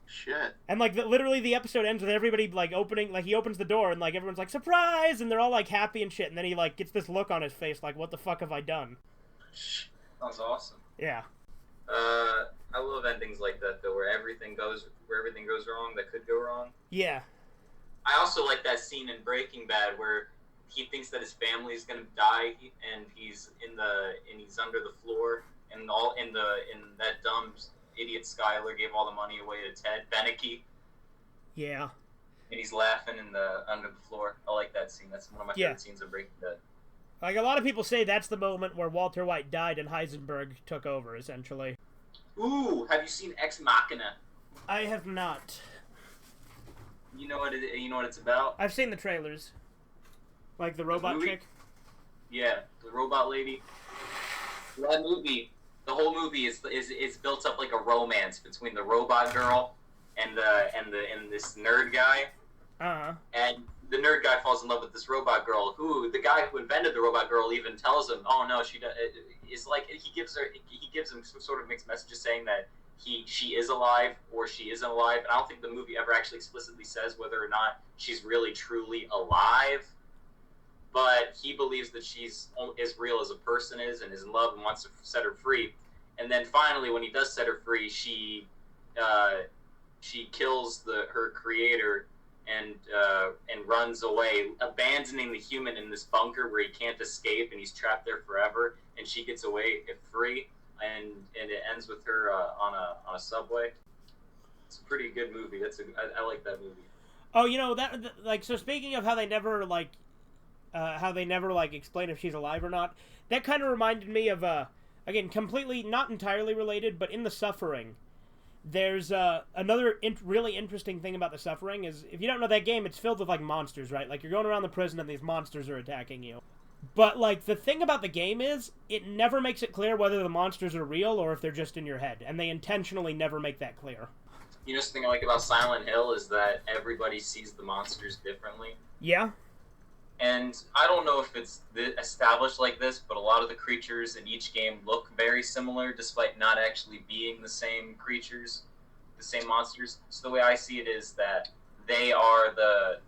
Shit. And, like, literally the episode ends with everybody, like, opening, like, he opens the door, and, like, everyone's like, surprise! And they're all, like, happy and shit. And then he, like, gets this look on his face, like, what the fuck have I done? That was awesome. Yeah. I love endings like that, though, where everything goes wrong that could go wrong. Yeah. I also like that scene in Breaking Bad where he thinks that his family is gonna die, and he's under the floor, and that dumb idiot Skyler gave all the money away to Ted Beneke. Yeah. And he's laughing under the floor. I like that scene. That's one of my favorite scenes of Breaking Bad. Like, a lot of people say that's the moment where Walter White died and Heisenberg took over, essentially. Ooh, have you seen Ex Machina? I have not. You know what it's about? I've seen the trailers. Like the robot chick? Yeah, the robot lady. That movie, the whole movie is built up like a romance between the robot girl and this nerd guy. Uh-huh. And the nerd guy falls in love with this robot girl, who the guy who invented the robot girl even tells him, "Oh no, she does." It's like he gives him some sort of mixed messages saying that she is alive or she isn't alive. And I don't think the movie ever actually explicitly says whether or not she's really truly alive. But he believes that she's as real as a person is and is in love and wants to set her free. And then finally, when he does set her free, she kills her creator and runs away, abandoning the human in this bunker where he can't escape and he's trapped there forever. And she gets away free, and it ends with her on a subway. It's a pretty good movie. I like that movie. Oh, you know that like, so speaking of how they never explain if she's alive or not, that kind of reminded me of again, completely not entirely related, but in The Suffering. There's another really interesting thing about The Suffering is, if you don't know that game, it's filled with, like, monsters, right? Like, you're going around the prison and these monsters are attacking you. But, like, the thing about the game is, it never makes it clear whether the monsters are real or if they're just in your head. And they intentionally never make that clear. You know, the thing I like about Silent Hill is that everybody sees the monsters differently. Yeah. And I don't know if it's established like this, but a lot of the creatures in each game look very similar, despite not actually being the same creatures, the same monsters. So the way I see it is that they are the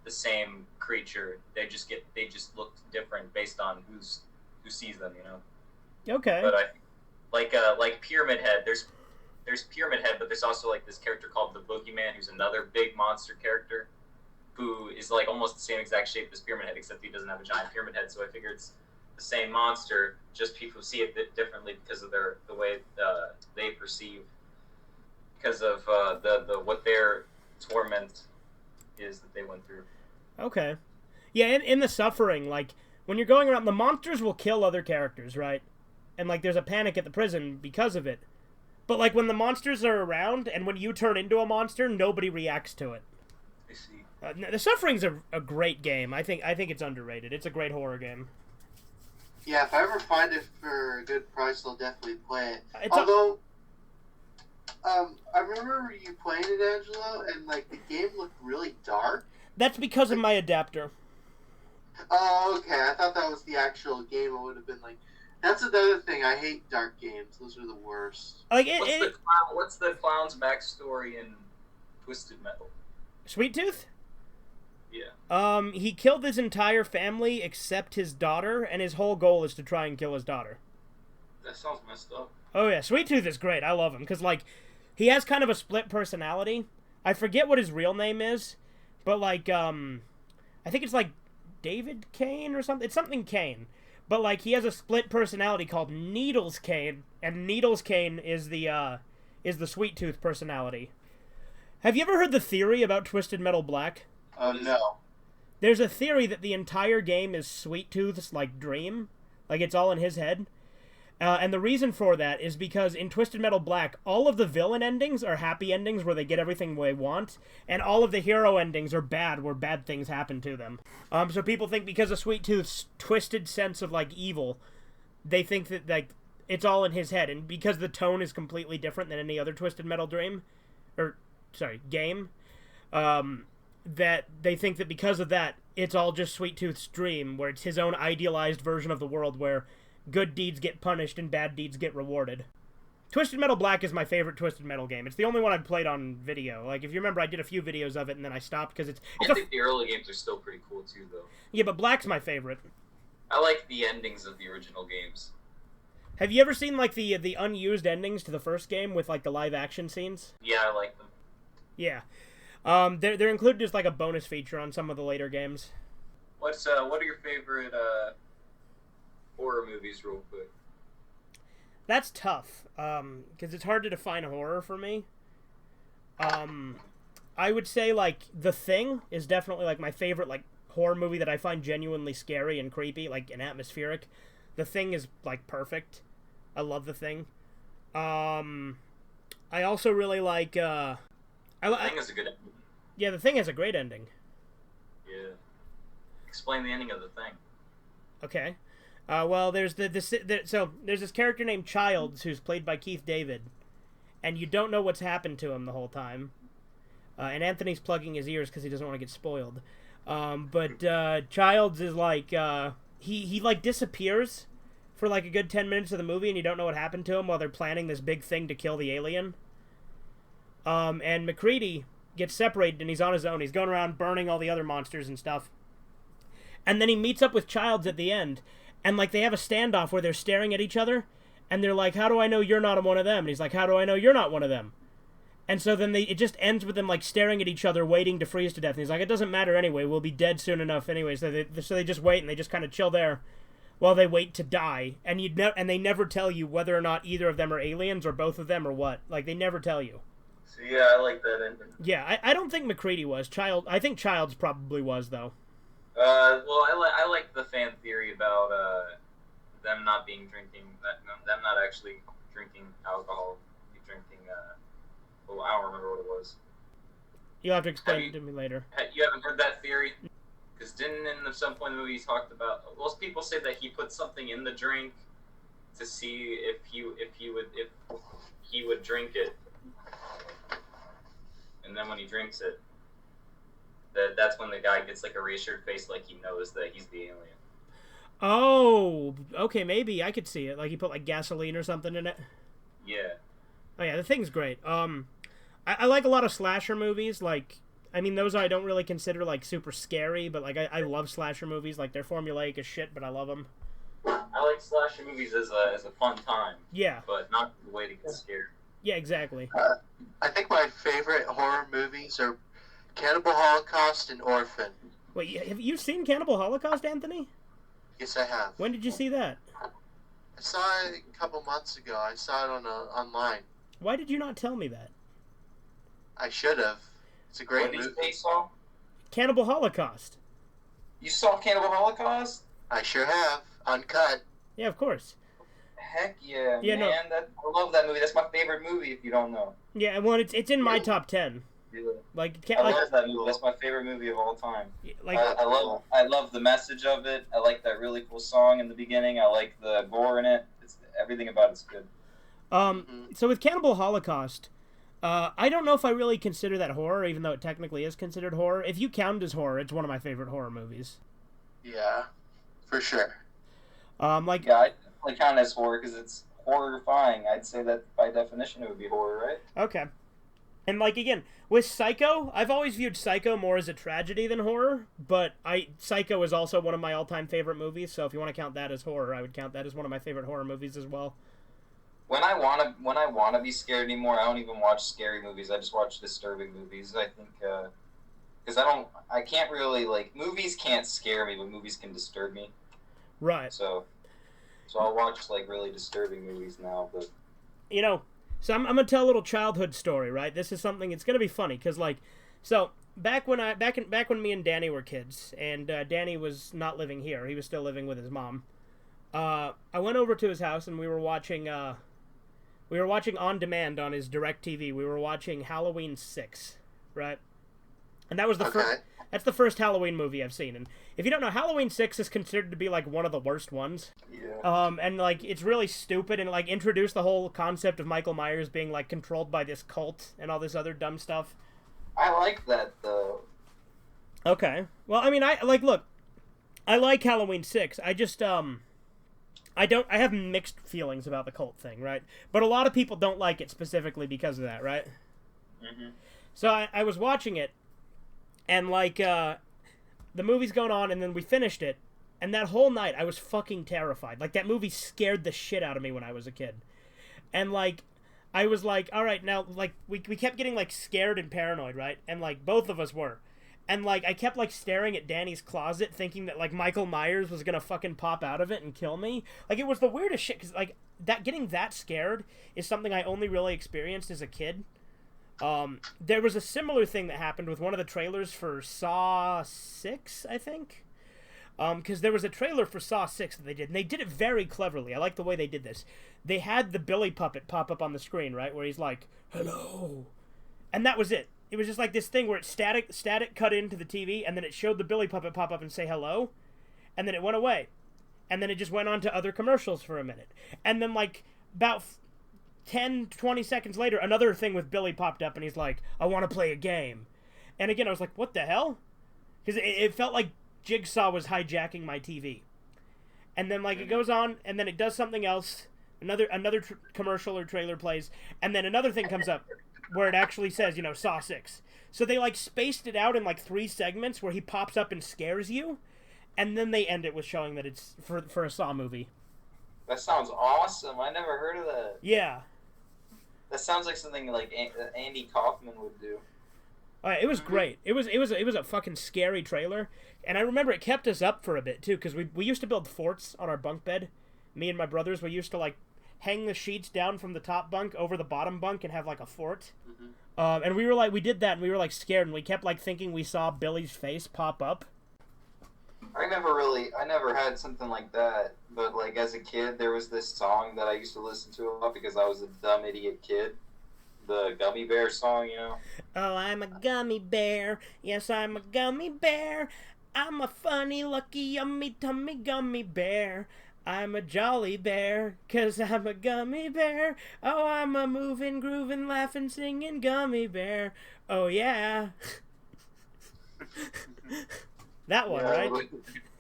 same creature. They just look different based on who sees them, you know. Okay. But like Pyramid Head, there's Pyramid Head, but there's also like this character called the Boogeyman, who's another big monster character, who is like almost the same exact shape as Pyramid Head, except he doesn't have a giant pyramid head. So I figure it's the same monster, just people see it differently because of the way they perceive, because of what their torment is that they went through. Okay. Yeah, in The Suffering, like, when you're going around, the monsters will kill other characters, right? And, like, there's a panic at the prison because of it. But, like, when the monsters are around and when you turn into a monster, nobody reacts to it. I see. The Suffering's a great game. I think it's underrated. It's a great horror game. Yeah, if I ever find it for a good price, I'll definitely play it. Although, I remember you playing it, Angelo, and like the game looked really dark. That's because of my adapter. Oh, okay. I thought that was the actual game. I would have been like, that's another thing. I hate dark games. Those are the worst. Like, what's the clown's backstory in Twisted Metal? Sweet Tooth? Yeah. He killed his entire family except his daughter, and his whole goal is to try and kill his daughter. That sounds messed up. Oh yeah, Sweet Tooth is great. I love him because like he has kind of a split personality. I forget what his real name is, but like I think it's like David Kane or something. It's something Kane. But like he has a split personality called Needles Kane, and Needles Kane is the Sweet Tooth personality. Have you ever heard the theory about Twisted Metal Black? No. There's a theory that the entire game is Sweet Tooth's like dream, like it's all in his head. And the reason for that is because in Twisted Metal Black, all of the villain endings are happy endings where they get everything they want, and all of the hero endings are bad, where bad things happen to them. So people think because of Sweet Tooth's twisted sense of like evil, they think that like it's all in his head, and because the tone is completely different than any other Twisted Metal game, that they think that because of that, it's all just Sweet Tooth's dream, where it's his own idealized version of the world where good deeds get punished and bad deeds get rewarded. Twisted Metal Black is my favorite Twisted Metal game. It's the only one I've played on video. Like, if you remember, I did a few videos of it and then I stopped because I think the early games are still pretty cool too, though. Yeah, but Black's my favorite. I like the endings of the original games. Have you ever seen, like, the unused endings to the first game with, like, the live-action scenes? Yeah, I like them. Yeah. They're included as, like, a bonus feature on some of the later games. What are your favorite, horror movies, real quick? That's tough, because it's hard to define horror for me. I would say, like, The Thing is definitely, like, my favorite, like, horror movie that I find genuinely scary and creepy, like, and atmospheric. The Thing is, like, perfect. I love The Thing. I also really like, The Thing is a good ending. Yeah, The Thing has a great ending. Yeah. Explain the ending of The Thing. Okay. Well, there's there's this character named Childs who's played by Keith David, and you don't know what's happened to him the whole time. And Anthony's plugging his ears because he doesn't want to get spoiled. But Childs is like he like disappears for like a good 10 minutes of the movie, and you don't know what happened to him while they're planning this big thing to kill the alien. And MacReady gets separated, and he's on his own. He's going around burning all the other monsters and stuff. And then he meets up with Childs at the end. And, like, they have a standoff where they're staring at each other, and they're like, how do I know you're not one of them? And he's like, how do I know you're not one of them? And so then it just ends with them, like, staring at each other, waiting to freeze to death. And he's like, it doesn't matter anyway, we'll be dead soon enough anyway. So they just wait, and they just kind of chill there while they wait to die. And they never tell you whether or not either of them are aliens or both of them or what. Like, they never tell you. So, yeah, I like that ending. Yeah, I don't think MacReady was. I think Childs probably was, though. Well, I like the fan theory about them not being them not actually drinking alcohol, drinking. Well, I don't remember what it was. You'll have to explain it to me later. You haven't heard that theory? Because didn't in some point in the movie he talked about? Most people say that he put something in the drink to see if he would drink it, and then when he drinks it. That's when the guy gets like a reassured face, like he knows that he's the alien. Oh, okay, maybe I could see it. Like he put like gasoline or something in it. Yeah. Oh yeah, The Thing's great. I like a lot of slasher movies. Like, I mean, those I don't really consider like super scary, but like I love slasher movies. Like they're formulaic as shit, but I love them. I like slasher movies as a fun time. Yeah. But not the way to get scared. Yeah, exactly. I think my favorite horror movies are Cannibal Holocaust and Orphan. Wait, have you seen Cannibal Holocaust, Anthony? Yes, I have. When did you see that? I saw it a couple months ago. I saw it online. Why did you not tell me that? I should have. It's a great movie. You saw? Cannibal Holocaust. You saw Cannibal Holocaust? I sure have. Uncut. Yeah, of course. Heck yeah, Yeah, man. I love that movie. That's my favorite movie, if you don't know. Yeah, well, it's in my top 10. Yeah. Like, I love that movie. That's my favorite movie of all time. Like, I love the message of it. I like that really cool song in the beginning. I like the gore in it. Everything about it's good. So with Cannibal Holocaust, I don't know if I really consider that horror, even though it technically is considered horror. If you count it as horror, it's one of my favorite horror movies. Yeah, for sure. Yeah, I definitely count it as horror because it's horrifying. I'd say that by definition it would be horror, right? Okay. And like again, with Psycho, I've always viewed Psycho more as a tragedy than horror, but Psycho is also one of my all-time favorite movies, so if you want to count that as horror, I would count that as one of my favorite horror movies as well. when I wanna be scared anymore, I don't even watch scary movies. I just watch disturbing movies. I think because I can't really like movies can't scare me, but movies can disturb me. Right. So I'll watch like really disturbing movies now. But you know, so I'm gonna tell a little childhood story. Right. This is something. It's gonna be funny because like, so back when me and Danny were kids, and Danny was not living here. He was still living with his mom. I went over to his house and we were watching on demand on his DirecTV. We were watching Halloween 6, right? And that was the first. That's the first Halloween movie I've seen. And if you don't know, Halloween 6 is considered to be like one of the worst ones. yeah, And like it's really stupid and like introduced the whole concept of Michael Myers being like controlled by this cult and all this other dumb stuff. I like that though. Okay. Well, I mean, I like Halloween 6. I just I have mixed feelings about the cult thing, right? But a lot of people don't like it specifically because of that, right? Mm-hmm. So I was watching it, and like the movie's going on, and then we finished it, and that whole night I was fucking terrified. Like that movie scared the shit out of me when I was a kid, and like I was like, all right, now like we kept getting like scared and paranoid, right? And like both of us were. And, like, I kept, like, staring at Danny's closet thinking that, like, Michael Myers was gonna fucking pop out of it and kill me. Like, it was the weirdest shit, because, like, getting that scared is something I only really experienced as a kid. There was a similar thing that happened with one of the trailers for Saw 6, I think. Because there was a trailer for Saw 6 that they did, and they did it very cleverly. I like the way they did this. They had the Billy puppet pop up on the screen, right, where he's like, hello. And that was it. It was just like this thing where it static cut into the TV, and then it showed the Billy puppet pop up and say hello, and then it went away. And then it just went on to other commercials for a minute. And then, like, about 10, 20 seconds later, another thing with Billy popped up, and he's like, I want to play a game. And again, I was like, what the hell? Because it felt like Jigsaw was hijacking my TV. And then, like, it goes on, and then it does something else. Another commercial or trailer plays, and then another thing comes up where it actually says, Saw 6. So they, like, spaced it out in, like, 3 segments where he pops up and scares you, and then they end it with showing that it's for a Saw movie. That sounds awesome. I never heard of that. Yeah. That sounds like something like Andy Kaufman would do. It was great. It was a fucking scary trailer, and I remember it kept us up for a bit, too, because we used to build forts on our bunk bed. Me and my brothers, we used to, like, hang the sheets down from the top bunk over the bottom bunk and have like a fort. Mm-hmm. And we did that, and we were like scared, and we kept like thinking we saw Billy's face pop up. I never had something like that, but like as a kid, there was this song that I used to listen to a lot because I was a dumb idiot kid. The Gummy Bear song, Oh, I'm a gummy bear. Yes, I'm a gummy bear. I'm a funny, lucky, yummy, tummy gummy bear. I'm a jolly bear, 'cause I'm a gummy bear. Oh, I'm a moving, grooving, laughing, singing gummy bear. Oh, yeah. That one, right?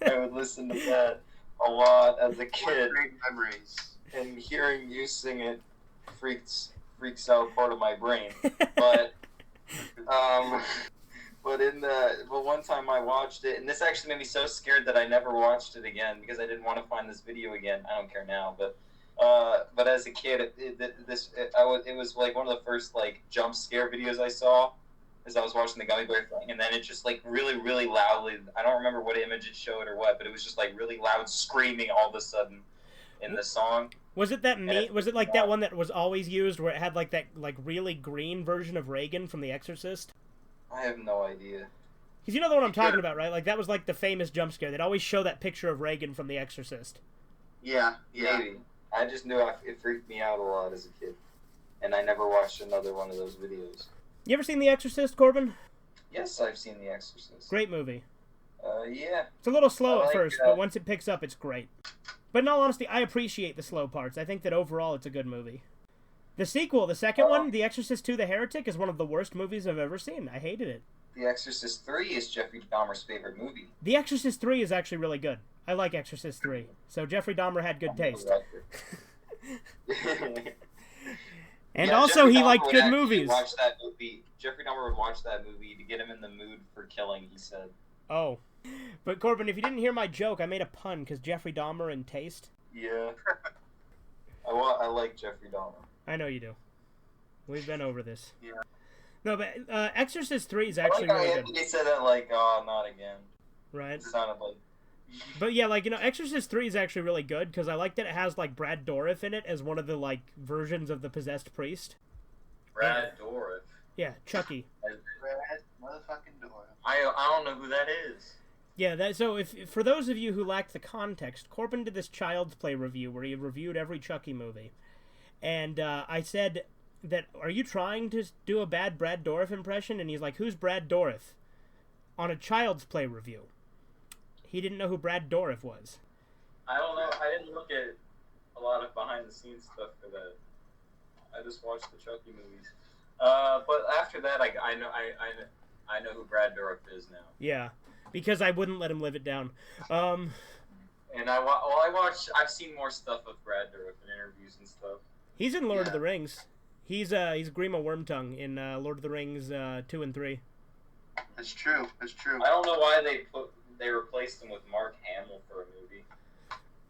I would listen to that a lot as a kid. Great memories. And hearing you sing it freaks out part of my brain. But but one time I watched it, and this actually made me so scared that I never watched it again because I didn't want to find this video again. I don't care now, but as a kid, it was like one of the first like jump scare videos I saw as I was watching the Gummy Bear thing, and then it just like really, really loudly. I don't remember what image it showed or what, but it was just like really loud screaming all of a sudden in the song. Was it that Was it like that one that was always used where it had like that like really green version of Reagan from The Exorcist? I have no idea. Because you know the one I'm talking about, right? Like that was like the famous jump scare. They'd always show that picture of Reagan from The Exorcist. Yeah. Maybe. I just knew it freaked me out a lot as a kid, and I never watched another one of those videos. You ever seen The Exorcist, Corbin? Yes, I've seen The Exorcist. Great movie. Yeah. It's a little slow at first, but once it picks up, it's great. But in all honesty, I appreciate the slow parts. I think that overall it's a good movie. The sequel, the second one, The Exorcist II: The Heretic, is one of the worst movies I've ever seen. I hated it. The Exorcist 3 is Jeffrey Dahmer's favorite movie. The Exorcist 3 is actually really good. I like Exorcist 3. So Jeffrey Dahmer had good taste. And yeah, also he liked good movies. Watch that movie. Jeffrey Dahmer would watch that movie to get him in the mood for killing, he said. Oh. But Corbin, if you didn't hear my joke, I made a pun because Jeffrey Dahmer and taste. Yeah. I I like Jeffrey Dahmer. I know you do. We've been over this. Yeah. No, but Exorcist 3 is I actually like how really Anthony good. said that like, oh, not again. Right? It sounded like... But yeah, like, Exorcist 3 is actually really good because I like that it has, like, Brad Dourif in it as one of the, like, versions of the possessed priest. Brad Dourif. Yeah, Chucky. Brad motherfucking door. I don't know who that is. Yeah, so if for those of you who lack the context, Corbin did this Child's Play review where he reviewed every Chucky movie. And I said that, are you trying to do a bad Brad Dourif impression? And he's like, who's Brad Dourif? On a Child's Play review. He didn't know who Brad Dourif was. I don't know. I didn't look at a lot of behind-the-scenes stuff for that. I just watched the Chucky movies. But after that, I know who Brad Dourif is now. Yeah, because I wouldn't let him live it down. And I've seen more stuff with Brad Dourif in interviews and stuff. He's in Lord of the Rings. He's Grima Wormtongue in Lord of the Rings 2 and 3. That's true. That's true. I don't know why they replaced him with Mark Hamill for a movie.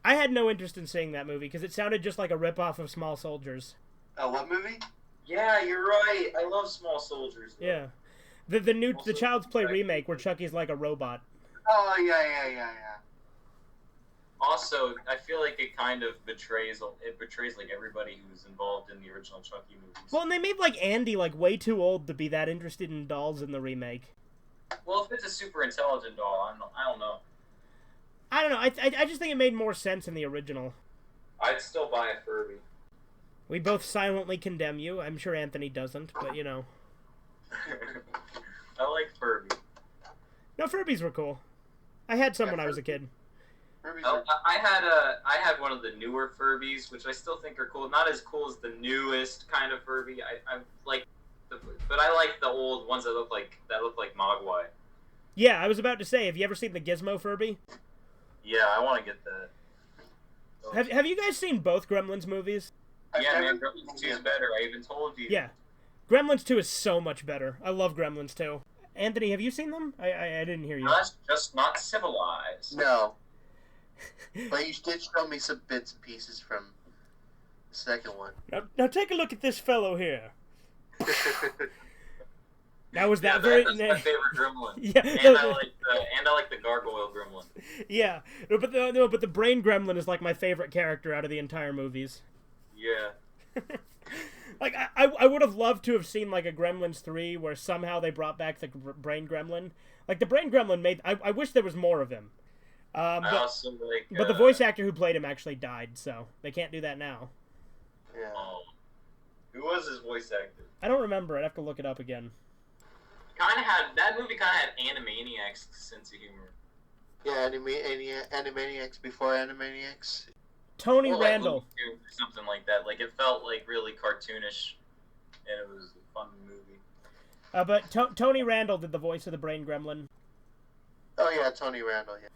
I had no interest in seeing that movie because it sounded just like a ripoff of Small Soldiers. Oh, what movie? Yeah, you're right. I love Small Soldiers. Though. Yeah, the Child's Play remake where Chucky's like a robot. Oh yeah. Also, I feel like it kind of betrays like everybody who was involved in the original Chucky movies. Well, and they made like Andy like way too old to be that interested in dolls in the remake. Well, if it's a super intelligent doll, I don't know. I don't know. I just think it made more sense in the original. I'd still buy a Furby. We both silently condemn you. I'm sure Anthony doesn't, but you know. I like Furby. No, Furbies were cool. I had some when I was a kid. I had one of the newer Furbies, which I still think are cool. Not as cool as the newest kind of Furby. I like, but I like the old ones that look like Mogwai. Yeah, I was about to say, have you ever seen the Gizmo Furby? Yeah, I want to get that. Have you guys seen both Gremlins movies? Yeah, man, Gremlins 2 is better. I even told you. Yeah, Gremlins 2 is so much better. I love Gremlins 2. Anthony, have you seen them? I didn't hear you. That's just not civilized. No. But you did show me some bits and pieces from the second one. Now take a look at this fellow here. That was That's my favorite Gremlin. Yeah, and I like the Gargoyle Gremlin. Yeah, but the Brain Gremlin is like my favorite character out of the entire movies. Yeah. Like I would have loved to have seen like a Gremlins 3 where somehow they brought back the Brain Gremlin. Like the Brain Gremlin made. I wish there was more of him. But the voice actor who played him actually died, so they can't do that now. Yeah. Who was his voice actor? I don't remember. I'd have to look it up again. That movie kind of had Animaniacs' sense of humor. Yeah, Animaniacs before Animaniacs. Tony Randall. Like something like that. Like, it felt like really cartoonish, and it was a fun movie. But Tony Randall did the voice of the Brain Gremlin. Oh yeah, Tony Randall. Yeah.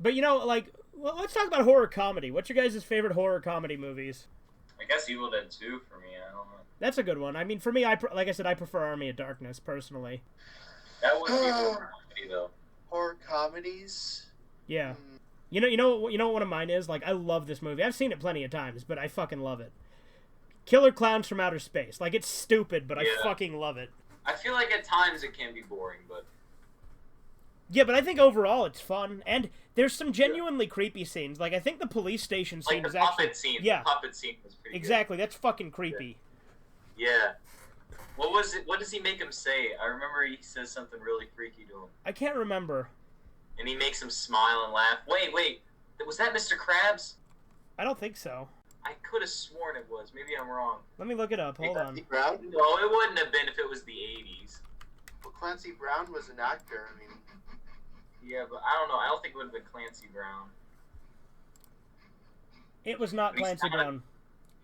But you know, like, well, let's talk about horror comedy. What's your guys' favorite horror comedy movies? I guess Evil Dead 2 for me. I don't know. That's a good one. I mean, for me, like I said, I prefer Army of Darkness personally. That would be a horror comedy, though. Horror comedies. Yeah. You know what one of mine is? Like, I love this movie. I've seen it plenty of times, but I fucking love it. Killer Clowns from Outer Space. Like, it's stupid, but I fucking love it. I feel like at times it can be boring, but... Yeah, but I think overall it's fun, and there's some genuinely creepy scenes. Like, I think the police station scene like is the actually... puppet scene. Yeah. The puppet scene was pretty Exactly, that's fucking creepy. Yeah. What was it? What does he make him say? I remember he says something really freaky to him. I can't remember. And he makes him smile and laugh. Wait. Was that Mr. Krabs? I don't think so. I could have sworn it was. Maybe I'm wrong. Let me look it up. Hold on. Clancy Brown? No, it wouldn't have been if it was the 80s. Well, Clancy Brown was an actor. I mean... Yeah, but I don't know. I don't think it would have been Clancy Brown. It was not Clancy Brown.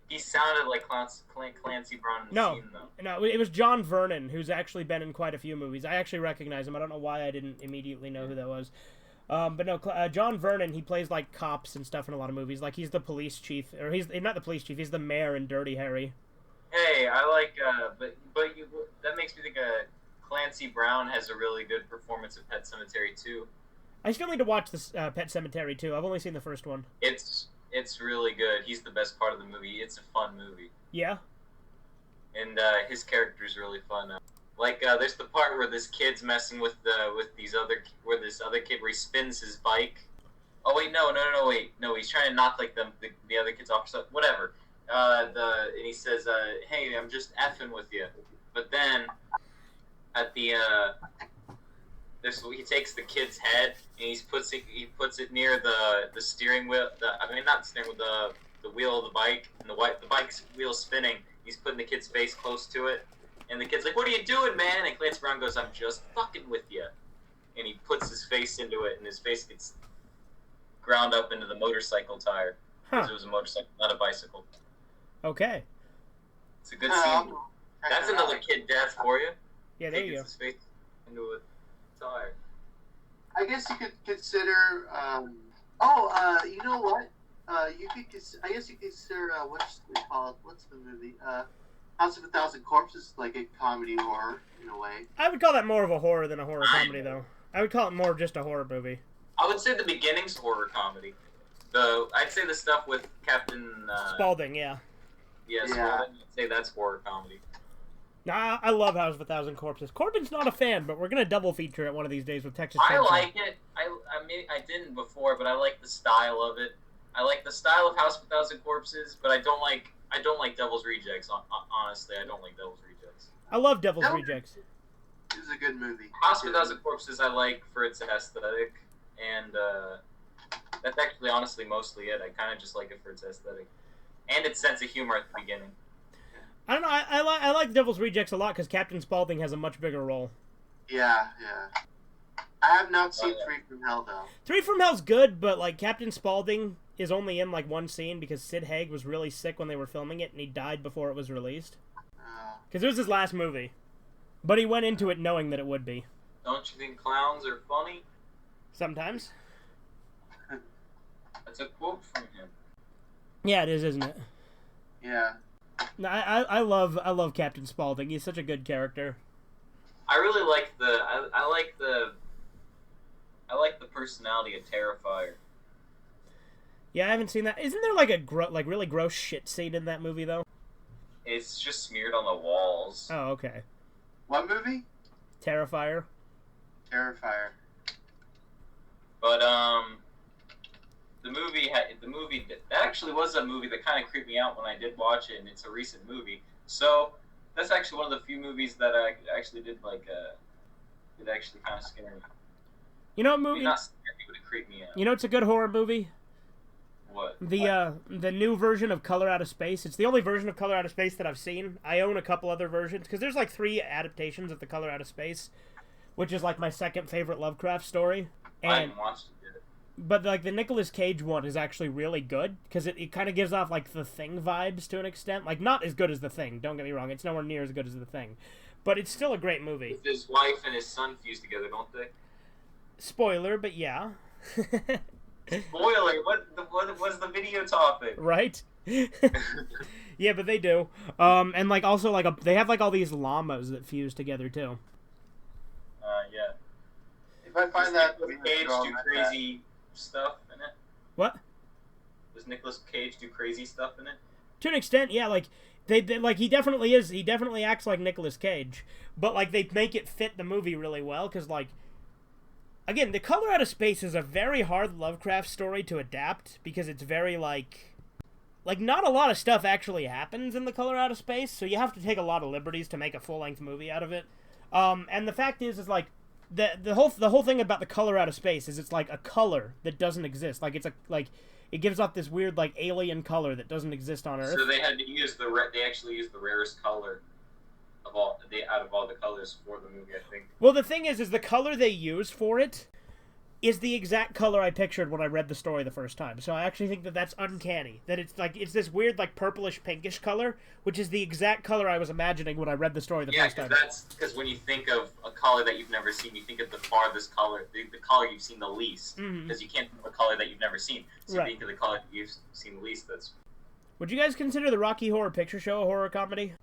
He sounded like Clancy Brown in the scene, though. No, it was John Vernon, who's actually been in quite a few movies. I actually recognize him. I don't know why I didn't immediately know who that was. But no, John Vernon, he plays like cops and stuff in a lot of movies. Like, he's the police chief, or he's not the police chief. He's the mayor in Dirty Harry. Hey, I like, that makes me think Clancy Brown has a really good performance in Pet Sematary 2. I still need to watch this Pet Sematary 2. I've only seen the first one. It's It's really good. He's the best part of the movie. It's a fun movie. Yeah. And his character is really fun. There's the part where this kid's messing with this other kid where he spins his bike. Oh wait, no, he's trying to knock like the other kids off. So whatever. And he says, "Hey, I'm just effing with you," but then at the he takes the kid's head and he puts it near the steering wheel. Not the steering wheel, the wheel of the bike, and the bike's wheel spinning. He's putting the kid's face close to it, and the kid's like, "What are you doing, man?" And Clancy Brown goes, "I'm just fucking with you," and he puts his face into it, and his face gets ground up into the motorcycle tire because it was a motorcycle, not a bicycle. Okay. It's a good scene. That's another kid death for you. Yeah, there you go. His face into a tire. I guess you could consider. You know what? You could. I guess you could consider. What's it called? What's the movie? House of a Thousand Corpses, like a comedy horror in a way. I would call that more of a horror than a horror comedy, though. I would call it more of just a horror movie. I would say the beginning's horror comedy. I'd say the stuff with Captain Spaulding, yeah. Yeah, Spaulding. I'd say that's horror comedy. Nah, I love House of a Thousand Corpses. Corbin's not a fan, but we're gonna double feature it one of these days with Texas Chainsaw. I like it. I didn't before, but I like the style of it. I like the style of House of a Thousand Corpses, but I don't like Devil's Rejects. Honestly, I don't like Devil's Rejects. I love Devil's Rejects. It was a good movie. House of a Thousand Corpses I like for its aesthetic, and that's actually honestly mostly it. I kind of just like it for its aesthetic and its sense of humor at the beginning. I don't know. I like Devil's Rejects a lot because Captain Spaulding has a much bigger role. Yeah. I have not seen Three from Hell though. Three from Hell's good, but like Captain Spaulding is only in like one scene because Sid Haig was really sick when they were filming it, and he died before it was released. Because it was his last movie, but he went into it knowing that it would be. Don't you think clowns are funny? Sometimes. That's a quote from him. Yeah, it is, isn't it? Yeah. No, I love Captain Spaulding. He's such a good character. I really like I like the personality of Terrifier. Yeah, I haven't seen that. Isn't there like a really gross shit scene in that movie though? It's just smeared on the walls. Oh, okay. What movie? Terrifier. Terrifier. But the movie that actually was a movie that kind of creeped me out when I did watch it, and it's a recent movie. So that's actually one of the few movies that I actually did like. It actually kind of scared me. You know what movie? Not scared me, but it creeped me out. You know it's a good horror movie? What? The new version of Color Out of Space. It's the only version of Color Out of Space that I've seen. I own a couple other versions because there's like 3 adaptations of the Color Out of Space, which is like my second favorite Lovecraft story. And, I haven't watched it yet. But like the Nicolas Cage one is actually really good because it kind of gives off like The Thing vibes to an extent. Like not as good as The Thing. Don't get me wrong. It's nowhere near as good as The Thing, but it's still a great movie. His wife and his son fuse together, don't they? Spoiler, but yeah. Spoiler! What was the video topic? Right? Yeah, but they do. And like also like they have like all these llamas that fuse together too. Yeah. If I find that, Does Nicolas Cage do crazy stuff in it? What? Does Nicolas Cage do crazy stuff in it? To an extent, yeah. Like they like he definitely is. He definitely acts like Nicolas Cage, but like they make it fit the movie really well because like. Again, The Color Out of Space is a very hard Lovecraft story to adapt because it's very, like not a lot of stuff actually happens in The Color Out of Space, so you have to take a lot of liberties to make a full-length movie out of it. And the fact is like, the whole thing about The Color Out of Space is it's like a color that doesn't exist. Like, it gives off this weird, like, alien color that doesn't exist on Earth. So they had to use they actually used the rarest color out of all the colors for the movie, I think. Well, the thing is the color they use for it is the exact color I pictured when I read the story the first time. So I actually think that that's uncanny. That it's this weird, like, purplish pinkish color, which is the exact color I was imagining when I read the story the first time. Yeah, that's because when you think of a color that you've never seen, you think of the farthest color, the color you've seen the least. Because you can't think of a color that you've never seen. So you think of the color that you've seen the least. Would you guys consider the Rocky Horror Picture Show a horror comedy?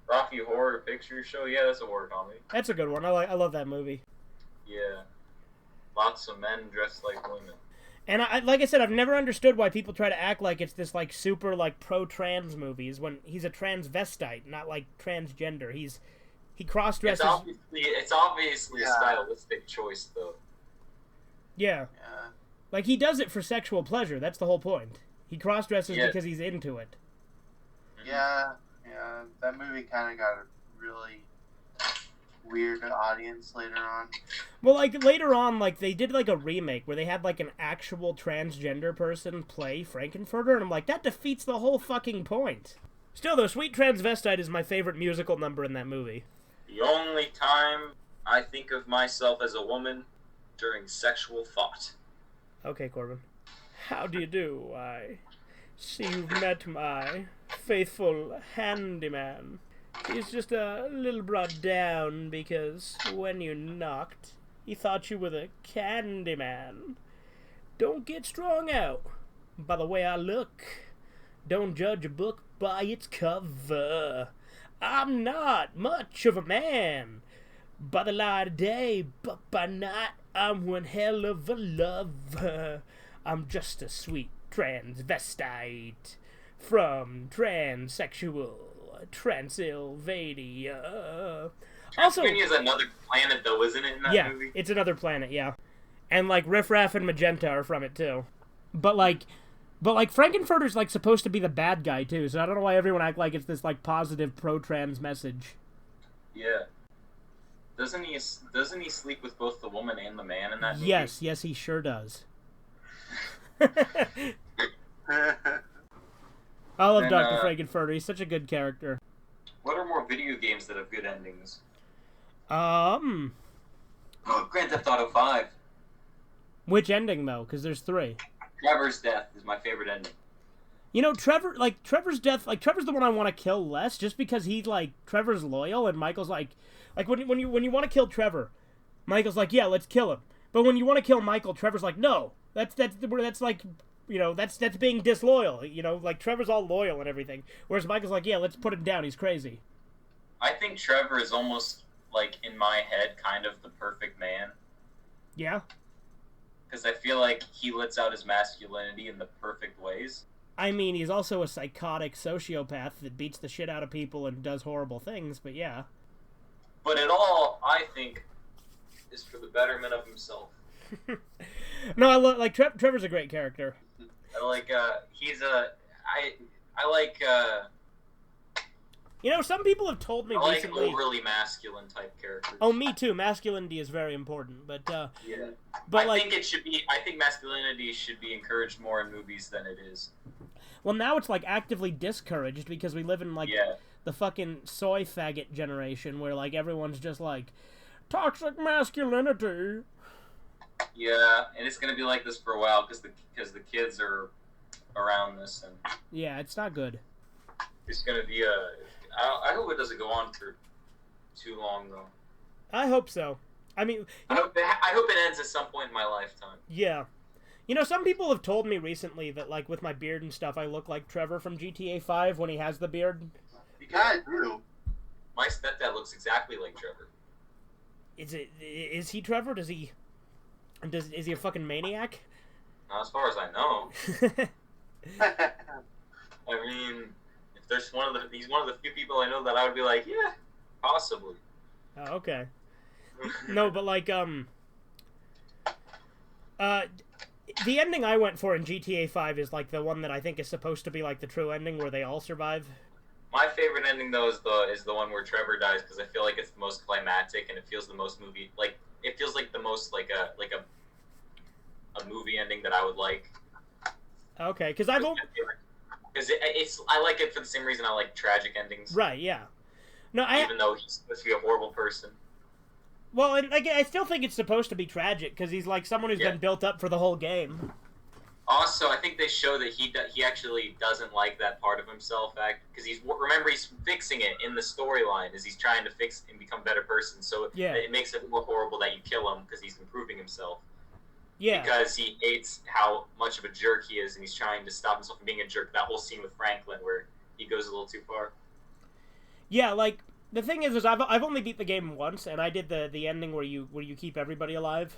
Rocky Horror Picture Show? Yeah, that's a horror comedy. That's a good one. I love that movie. Yeah. Lots of men dressed like women. And like I said, I've never understood why people try to act like it's this like super like pro-trans movies when he's a transvestite, not like transgender. He cross-dresses. It's obviously a stylistic choice, though. Yeah. Like he does it for sexual pleasure. That's the whole point. He cross-dresses because he's into it. Yeah, that movie kind of got a really weird audience later on. Well, like later on, like they did like a remake where they had like an actual transgender person play Frankenfurter, and I'm like, that defeats the whole fucking point. Still, though, Sweet Transvestite is my favorite musical number in that movie. The only time I think of myself as a woman during sexual thought. Okay, Corbin. How do you do? I see you've met my faithful handyman. He's just a little brought down because when you knocked, he thought you were the candy man. Don't get strung out by the way I look. Don't judge a book by its cover. I'm not much of a man by the light of day, but by night I'm one hell of a lover. I'm just a sweet transvestite from transsexual Transylvania. Also, Transylvania is another planet, though, isn't it? In that movie? Yeah, it's another planet. Yeah, and like Riff Raff and Magenta are from it too. But like Frankenfurter's like supposed to be the bad guy too. So I don't know why everyone act like it's this like positive pro-trans message. Yeah. Doesn't he sleep with both the woman and the man in that movie? Yes, he sure does. I love Dr. Frankenfurter. He's such a good character. What are more video games that have good endings? Grand Theft Auto 5. Which ending though? Because there's 3. Trevor's death is my favorite ending. You know, Trevor's death, like Trevor's the one I want to kill less, just because he's like Trevor's loyal, and Michael's like when you want to kill Trevor, Michael's like, yeah, let's kill him. But when you want to kill Michael, Trevor's like, no, that's like, you know, that's being disloyal. You know, like Trevor's all loyal and everything, whereas Michael's like, yeah, let's put him down. He's crazy. I think Trevor is almost like in my head, kind of the perfect man. Yeah. Because I feel like he lets out his masculinity in the perfect ways. I mean, he's also a psychotic sociopath that beats the shit out of people and does horrible things, but yeah. But it all, I think, is for the betterment of himself. No, I love, like, Trevor's a great character. I like, I like, you know, some people have told me recently... I like overly masculine type characters. Oh, me too. Masculinity is very important, but, yeah. But I think masculinity should be encouraged more in movies than it is. Well, now it's, like, actively discouraged because we live in, like, the fucking soy faggot generation where, like, everyone's just like, toxic masculinity. Yeah, and it's gonna be like this for a while because the kids are around this, and yeah, it's not good. It's gonna be I hope it doesn't go on for too long though. I hope so. I mean, I hope it ends at some point in my lifetime. Yeah. You know, some people have told me recently that, like, with my beard and stuff, I look like Trevor from GTA 5 when he has the beard. You kinda do. My stepdad looks exactly like Trevor. Is he Trevor? Is he a fucking maniac? Not as far as I know. I mean, if there's he's one of the few people I know that I would be like, yeah, possibly. Oh, okay. No, but like, the ending I went for in GTA 5 is like the one that I think is supposed to be like the true ending where they all survive. My favorite ending though is the one where Trevor dies because I feel like it's the most climactic and it feels the most movie it feels like the most like a movie ending that I would like. Okay, because I like it for the same reason I like tragic endings. Right. Yeah. No, even though he's supposed to be a horrible person. Well, and like, I still think it's supposed to be tragic because he's like someone who's been built up for the whole game. Also, I think they show that he actually doesn't like that part of himself, because he's fixing it in the storyline as he's trying to fix and become a better person. So it makes it more horrible that you kill him because he's improving himself. Yeah. Because he hates how much of a jerk he is, and he's trying to stop himself from being a jerk. That whole scene with Franklin where he goes a little too far. Yeah, like the thing is I've only beat the game once, and I did the ending where you keep everybody alive.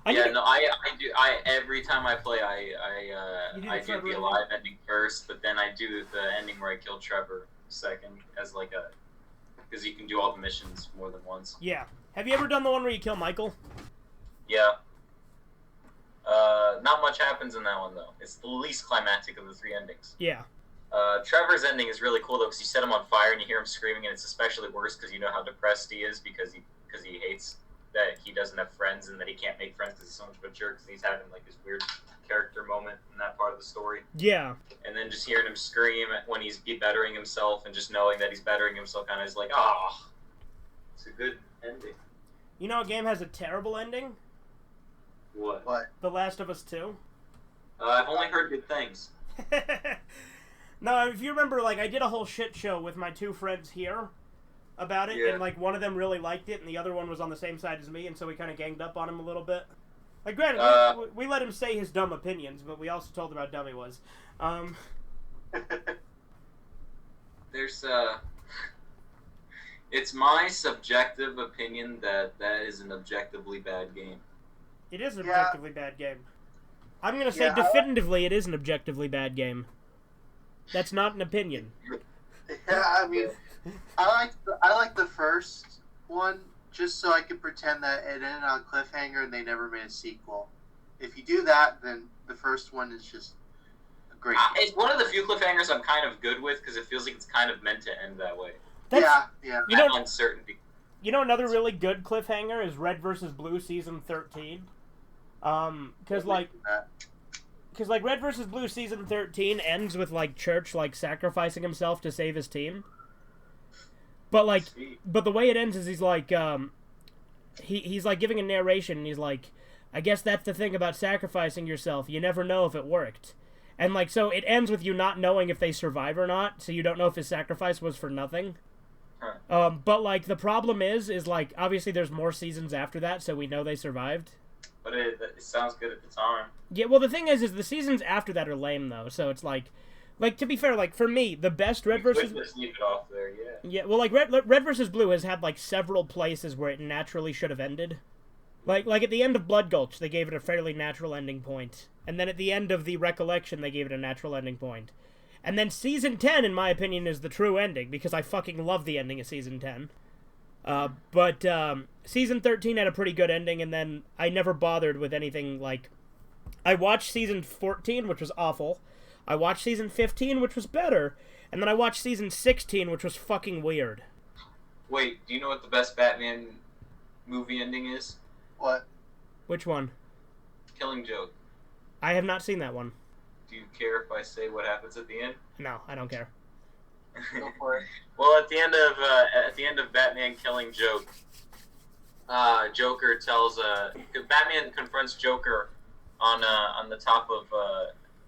I every time I play, I do the alive ending first, but then I do the ending where I kill Trevor second as like a, because you can do all the missions more than once. Yeah. Have you ever done the one where you kill Michael? Yeah. Not much happens in that one though. It's the least climactic of the 3 endings. Yeah. Trevor's ending is really cool though, because you set him on fire and you hear him screaming, and it's especially worse because you know how depressed he is because he hates that he doesn't have friends and that he can't make friends because he's so much of a jerk because he's having like this weird character moment in that part of the story. Yeah. And then just hearing him scream when he's bettering himself and just knowing that he's bettering himself kind of is like, oh, it's a good ending. You know a game has a terrible ending? What? The Last of Us 2. I've only heard good things. No, if you remember, like, I did a whole shit show with my 2 friends here about it, and, like, one of them really liked it, and the other one was on the same side as me, and so we kind of ganged up on him a little bit. Like, granted, we let him say his dumb opinions, but we also told him how dumb he was. There's, it's my subjective opinion that is an objectively bad game. It is an objectively bad game. I'm going to say definitively it is an objectively bad game. That's not an opinion. Yeah, I mean, I like the first one just so I could pretend that it ended on a cliffhanger and they never made a sequel. If you do that, then the first one is just a great game. It's one of the few cliffhangers I'm kind of good with because it feels like it's kind of meant to end that way. Yeah. You know, uncertainty. You know another really good cliffhanger is Red vs. Blue Season 13? Because Red vs. Blue Season 13 ends with, like, Church, like, sacrificing himself to save his team. But, like, but the way it ends is he's, like, he's, like, giving a narration, and he's, like, I guess that's the thing about sacrificing yourself. You never know if it worked. And, like, so it ends with you not knowing if they survive or not, so you don't know if his sacrifice was for nothing. But, like, the problem is, like, obviously there's more seasons after that, so we know they survived. But it sounds good at the time. Yeah, well, the thing is the seasons after that are lame, though. So it's like, to be fair, like, for me, the best Red versus... Just leave it off there, yeah. Yeah, well, like, Red versus Blue has had, like, several places where it naturally should have ended. Like at the end of Blood Gulch, they gave it a fairly natural ending point. And then at the end of The Recollection, they gave it a natural ending point. And then Season 10, in my opinion, is the true ending, because I fucking love the ending of Season 10. But Season 13 had a pretty good ending, and then I never bothered with anything, like... I watched Season 14, which was awful. I watched Season 15, which was better. And then I watched Season 16, which was fucking weird. Wait, do you know what the best Batman movie ending is? What? Which one? Killing Joke. I have not seen that one. Do you care if I say what happens at the end? No, I don't care. Go for it. Well, at the end of Batman Killing Joke, Joker tells Batman confronts Joker on the top of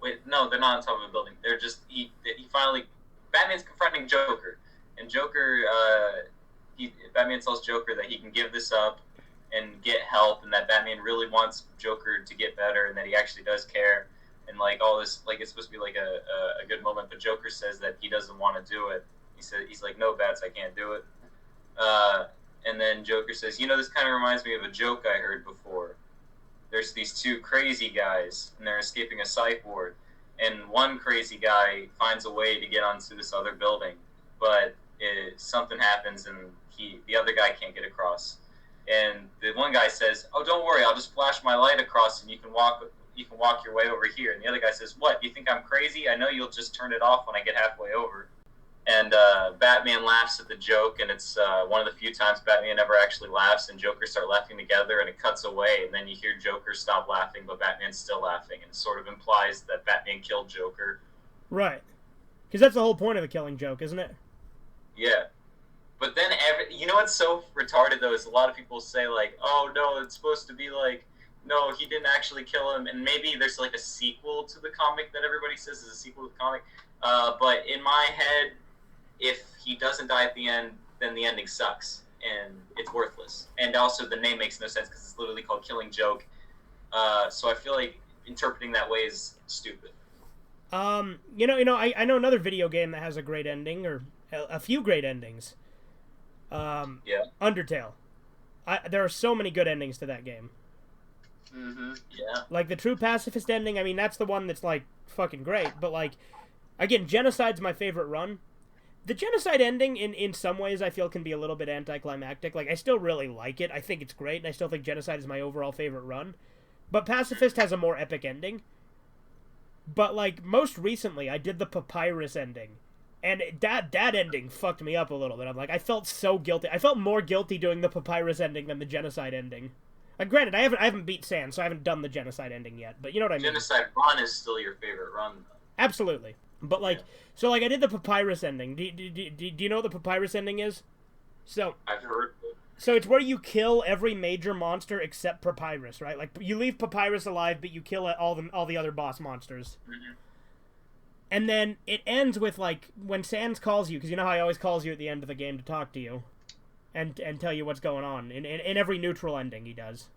wait, no, they're not on top of a building. They're just he finally Batman's confronting Joker, and Joker Batman tells Joker that he can give this up and get help, and that Batman really wants Joker to get better, and that he actually does care, and like all this, like it's supposed to be like a good moment, but Joker says that he doesn't want to do it. He's like, no, Bats, I can't do it. And then Joker says, this kind of reminds me of a joke I heard before. There's these 2 crazy guys, and they're escaping a psych ward, and one crazy guy finds a way to get onto this other building, but something happens, and the other guy can't get across. And the one guy says, "Oh, don't worry, I'll just flash my light across, and you can walk your way over here." And the other guy says, "What? You think I'm crazy? I know you'll just turn it off when I get halfway over." And Batman laughs at the joke, and it's one of the few times Batman ever actually laughs, and Joker start laughing together, and it cuts away, and then you hear Joker stop laughing, but Batman's still laughing, and it sort of implies that Batman killed Joker. Right. Because that's the whole point of the Killing Joke, isn't it? Yeah. But then, what's so retarded, though, is a lot of people say, like, oh, no, it's supposed to be like, no, he didn't actually kill him, and maybe there's, like, a sequel to the comic that everybody says is a sequel to the comic, but in my head, if he doesn't die at the end, then the ending sucks, and it's worthless. And also, the name makes no sense, because it's literally called Killing Joke, so I feel like interpreting that way is stupid. I know another video game that has a great ending, or a few great endings. Yeah. Undertale. There are so many good endings to that game. Yeah. Like, the true pacifist ending, I mean, that's the one that's, like, fucking great. But, like, again, Genocide's my favorite run. The Genocide ending, in some ways, I feel can be a little bit anticlimactic. Like, I still really like it. I think it's great, and I still think Genocide is my overall favorite run. But Pacifist has a more epic ending. But, like, most recently, I did the Papyrus ending. And that ending fucked me up a little bit. I'm like, I felt so guilty. I felt more guilty doing the Papyrus ending than the Genocide ending. Like, granted, I haven't beat Sans, so I haven't done the Genocide ending yet. But you know what I mean? Genocide run is still your favorite run, though. Absolutely. But, like, so, like, I did the Papyrus ending. Do you know what the Papyrus ending is? So I've heard it. So it's where you kill every major monster except Papyrus, right? Like, you leave Papyrus alive, but you kill all the other boss monsters. Mm-hmm. And then it ends with, like, when Sans calls you, because you know how he always calls you at the end of the game to talk to you and tell you what's going on. In every neutral ending he does.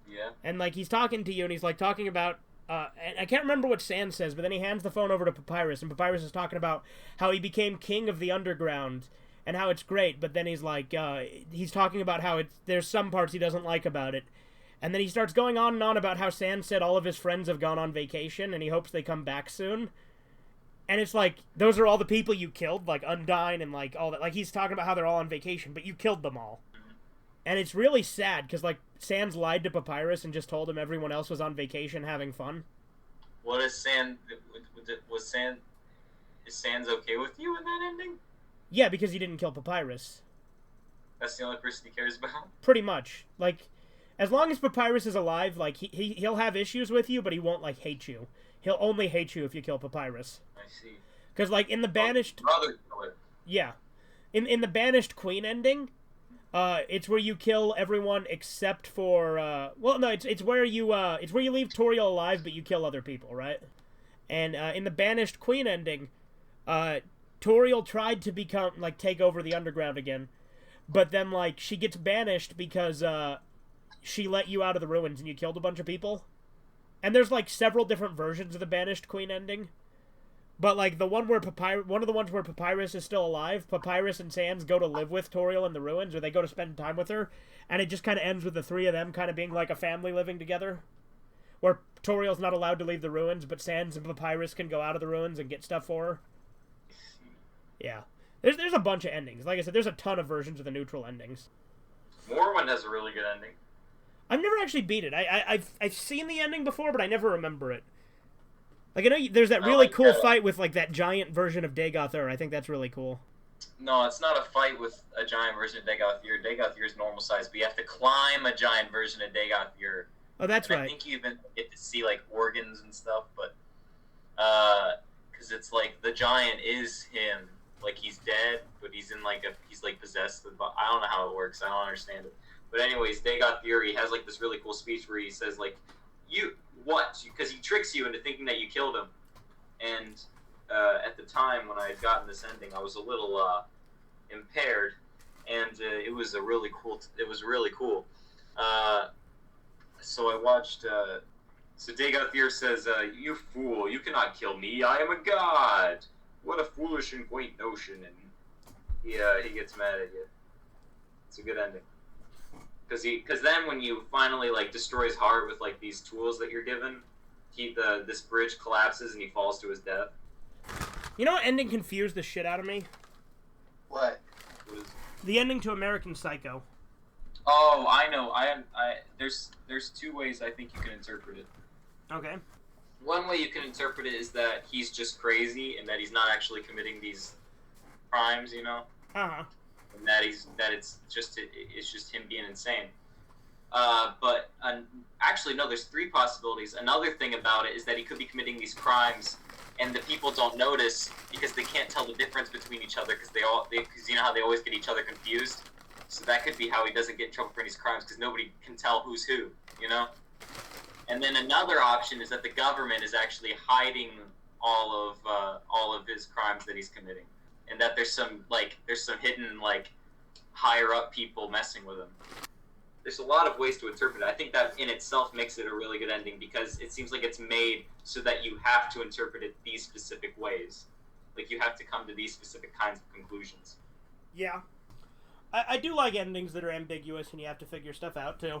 Yeah. And, like, he's talking to you, and he's, like, talking about... and I can't remember what Sans says, but then he hands the phone over to Papyrus, and Papyrus is talking about how he became king of the underground and how it's great, but then he's like, he's talking about how there's some parts he doesn't like about it. And then he starts going on and on about how Sans said all of his friends have gone on vacation, and he hopes they come back soon. And it's like, those are all the people you killed, like Undyne and, like, all that. Like, he's talking about how they're all on vacation, but you killed them all. And it's really sad, because, like, Sans lied to Papyrus and just told him everyone else was on vacation having fun. What is Sans... Is Sans okay with you in that ending? Yeah, because he didn't kill Papyrus. That's the only person he cares about? Pretty much. Like, as long as Papyrus is alive, like, he'll have issues with you, but he won't, like, hate you. He'll only hate you if you kill Papyrus. I see. Because, like, in the Banished... Brother killer. Yeah. In the Banished Queen ending, it's where you kill everyone except for, well, no, it's where you leave Toriel alive, but you kill other people, right? And, in the Banished Queen ending, Toriel tried to take over the underground again, but then, like, she gets banished because, she let you out of the ruins and you killed a bunch of people. And there's, like, several different versions of the Banished Queen ending. But, like, the one where one of the ones where Papyrus is still alive, Papyrus and Sans go to live with Toriel in the ruins, or they go to spend time with her, and it just kind of ends with the three of them kind of being like a family living together. Where Toriel's not allowed to leave the ruins, but Sans and Papyrus can go out of the ruins and get stuff for her. Yeah. There's a bunch of endings. Like I said, there's a ton of versions of the neutral endings. Morrowind has a really good ending. I've never actually beat it. I've seen the ending before, but I never remember it. Like, I know there's that really cool fight with, like, that giant version of Dagoth-Ur. I think that's really cool. No, it's not a fight with a giant version of Dagoth-Ur. Dagoth-Ur is normal size, but you have to climb a giant version of Dagoth-Ur. Oh, that's right. I think you even get to see, like, organs and stuff, but... Because it's, like, the giant is him. Like, he's dead, but he's in, like, he's, like, possessed. I don't know how it works. I don't understand it. But anyways, Dagoth-Ur, he has, like, this really cool speech where he says, like, what? Because he tricks you into thinking that you killed him. And at the time when I had gotten this ending, I was a little impaired, and it was really cool. So I watched. So Dagoth-Ur says, "You fool! You cannot kill me. I am a god. What a foolish and quaint notion." And he gets mad at you. It's a good ending. Because then when you finally, like, destroy his heart with, like, these tools that you're given, this bridge collapses and he falls to his death. You know what ending confused the shit out of me? What? The ending to American Psycho. Oh, I know. There's two ways I think you can interpret it. Okay. One way you can interpret it is that he's just crazy and that he's not actually committing these crimes, you know? Uh-huh. And that it's just him being insane. But actually, no, there's three possibilities. Another thing about it is that he could be committing these crimes, and the people don't notice because they can't tell the difference between each other because you know how they always get each other confused. So that could be how he doesn't get in trouble for these crimes because nobody can tell who's who, you know. And then another option is that the government is actually hiding all of his crimes that he's committing. And that there's some hidden, like, higher up people messing with him. There's a lot of ways to interpret it. I think that in itself makes it a really good ending because it seems like it's made so that you have to interpret it these specific ways. Like, you have to come to these specific kinds of conclusions. Yeah. I do like endings that are ambiguous and you have to figure stuff out, too.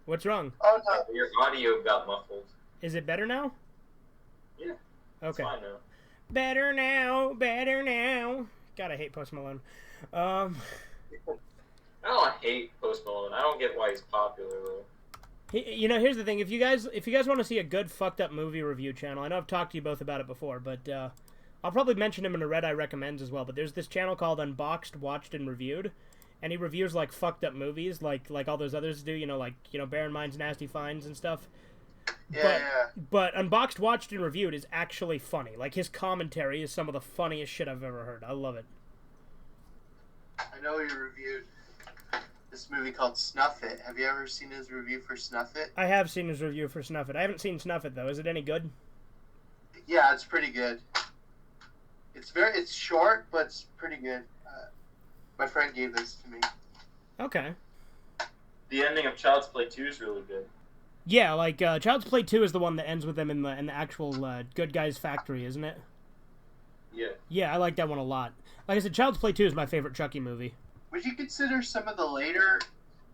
What's wrong? Oh no. Your audio got muffled. Is it better now? Yeah. Okay. It's fine now. Better now, better now. God, I hate Post Malone. I don't hate Post Malone. I don't get why he's popular though. Here's the thing. If you guys want to see a good fucked up movie review channel, I know I've talked to you both about it before, but I'll probably mention him in a Red-Eye Recommends as well. But there's this channel called Unboxed, Watched, and Reviewed, and he reviews like fucked up movies, like all those others do. Bear in Mind's Nasty Finds and stuff. Yeah. But Unboxed, Watched, and Reviewed is actually funny. Like, his commentary is some of the funniest shit I've ever heard. I love it. I know he reviewed this movie called Snuff It. Have you ever seen his review for Snuff It? I have seen his review for Snuff It. I haven't seen Snuff It, though. Is it any good? Yeah, it's pretty good. It's short, but it's pretty good. My friend gave this to me. Okay. The ending of Child's Play 2 is really good. Yeah, like, Child's Play 2 is the one that ends with them in the actual good guy's factory, isn't it? Yeah. Yeah, I like that one a lot. Like I said, Child's Play 2 is my favorite Chucky movie. Would you consider some of the later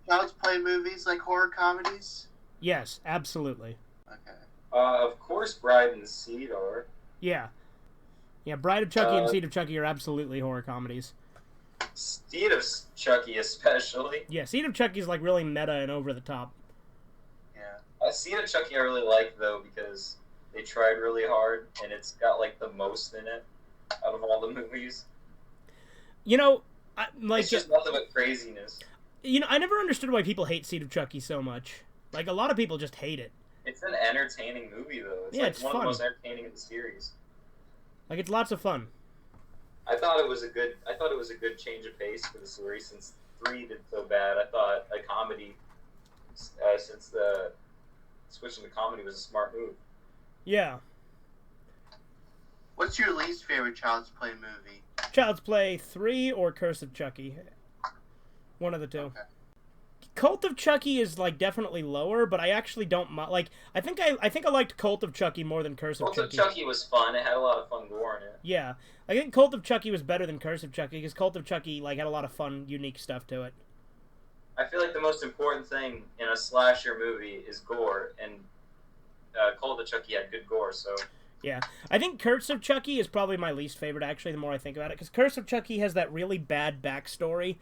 Child's Play movies like horror comedies? Yes, absolutely. Okay. Of course, Bride and Seed are. Yeah. Yeah, Bride of Chucky and Seed of Chucky are absolutely horror comedies. Seed of Chucky especially. Yeah, Seed of Chucky's like really meta and over the top. Yeah. Seed of Chucky I really like though because they tried really hard and it's got like the most in it out of all the movies. It's just nothing but craziness. I never understood why people hate Seed of Chucky so much. Like, a lot of people just hate it. It's an entertaining movie though. It's it's one fun. of the most entertaining of the series. Like, it's lots of fun. I thought it was a good change of pace for the series since 3 did so bad. I thought a comedy, since the switching to comedy was a smart move. Yeah. What's your least favorite Child's Play movie? Child's Play 3 or Curse of Chucky. One of the two. Okay. Cult of Chucky is like definitely lower, but I actually don't like. I think I liked Cult of Chucky more than Curse of Chucky. Cult of Chucky was fun. It had a lot of fun gore in it. Yeah, I think Cult of Chucky was better than Curse of Chucky because Cult of Chucky like had a lot of fun, unique stuff to it. I feel like the most important thing in a slasher movie is gore, and Cult of Chucky had good gore. So yeah, I think Curse of Chucky is probably my least favorite. Actually, the more I think about it, because Curse of Chucky has that really bad backstory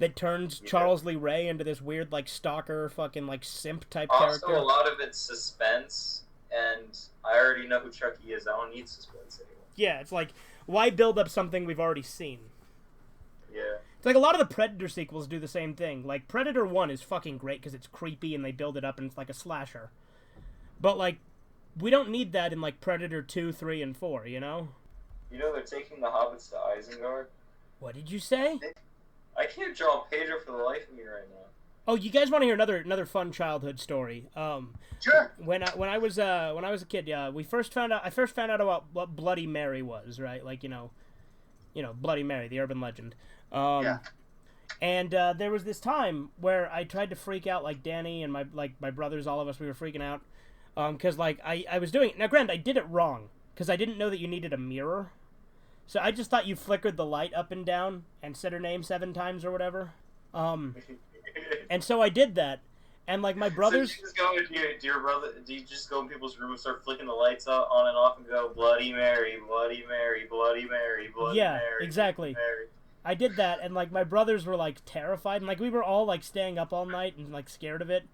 that turns Charles Lee Ray into this weird, like, stalker, fucking, like, simp type character. Also, a lot of it's suspense, and I already know who Chucky is. I don't need suspense anymore. Yeah, it's like, why build up something we've already seen? Yeah. It's like a lot of the Predator sequels do the same thing. Like, Predator 1 is fucking great because it's creepy and they build it up and it's like a slasher. But, like, we don't need that in, like, Predator 2, 3, and 4, you know? You know they're taking the Hobbits to Isengard? What did you say? I can't draw a pager for the life of me right now. Oh, you guys want to hear another fun childhood story? Sure. When I was a kid, yeah, I first found out about what Bloody Mary was, right? Like, Bloody Mary, the urban legend. Yeah. And there was this time where I tried to freak out, like Danny and my brothers, all of us, we were freaking out, because like I was doing it. Now, granted, I did it wrong because I didn't know that you needed a mirror. So I just thought you flickered the light up and down and said her name 7 times or whatever. And so I did that. And, like, my brothers... So do you just go in people's room and start flicking the lights on and off and go, Bloody Mary, Bloody Mary, Bloody Mary, Bloody yeah, Mary. Yeah, exactly. Mary. I did that, and, like, my brothers were, like, terrified. And, like, we were all, like, staying up all night and, like, scared of it.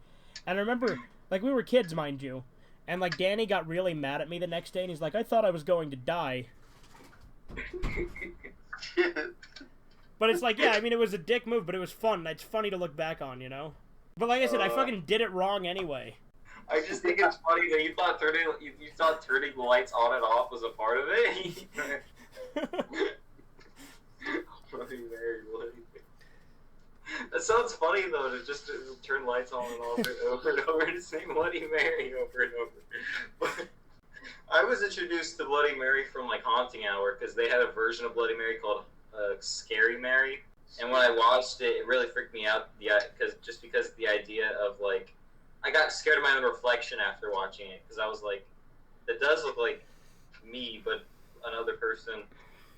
And I remember, like, we were kids, mind you. And, like, Danny got really mad at me the next day, and he's like, I thought I was going to die. But it's like, yeah, I mean, it was a dick move, but it was fun. It's funny to look back on, you know? But like I said, I fucking did it wrong anay. I just think it's funny that you thought turning the lights on and off was a part of it. Bloody Mary, Bloody Mary. That sounds funny, though, to just turn lights on and off over and over and say Bloody Mary over and over. But I was introduced to Bloody Mary from, like, Haunting Hour, because they had a version of Bloody Mary called Scary Mary. And when I watched it, it really freaked me out, because the idea of, like, I got scared of my own reflection after watching it, because I was like, that does look like me, but another person,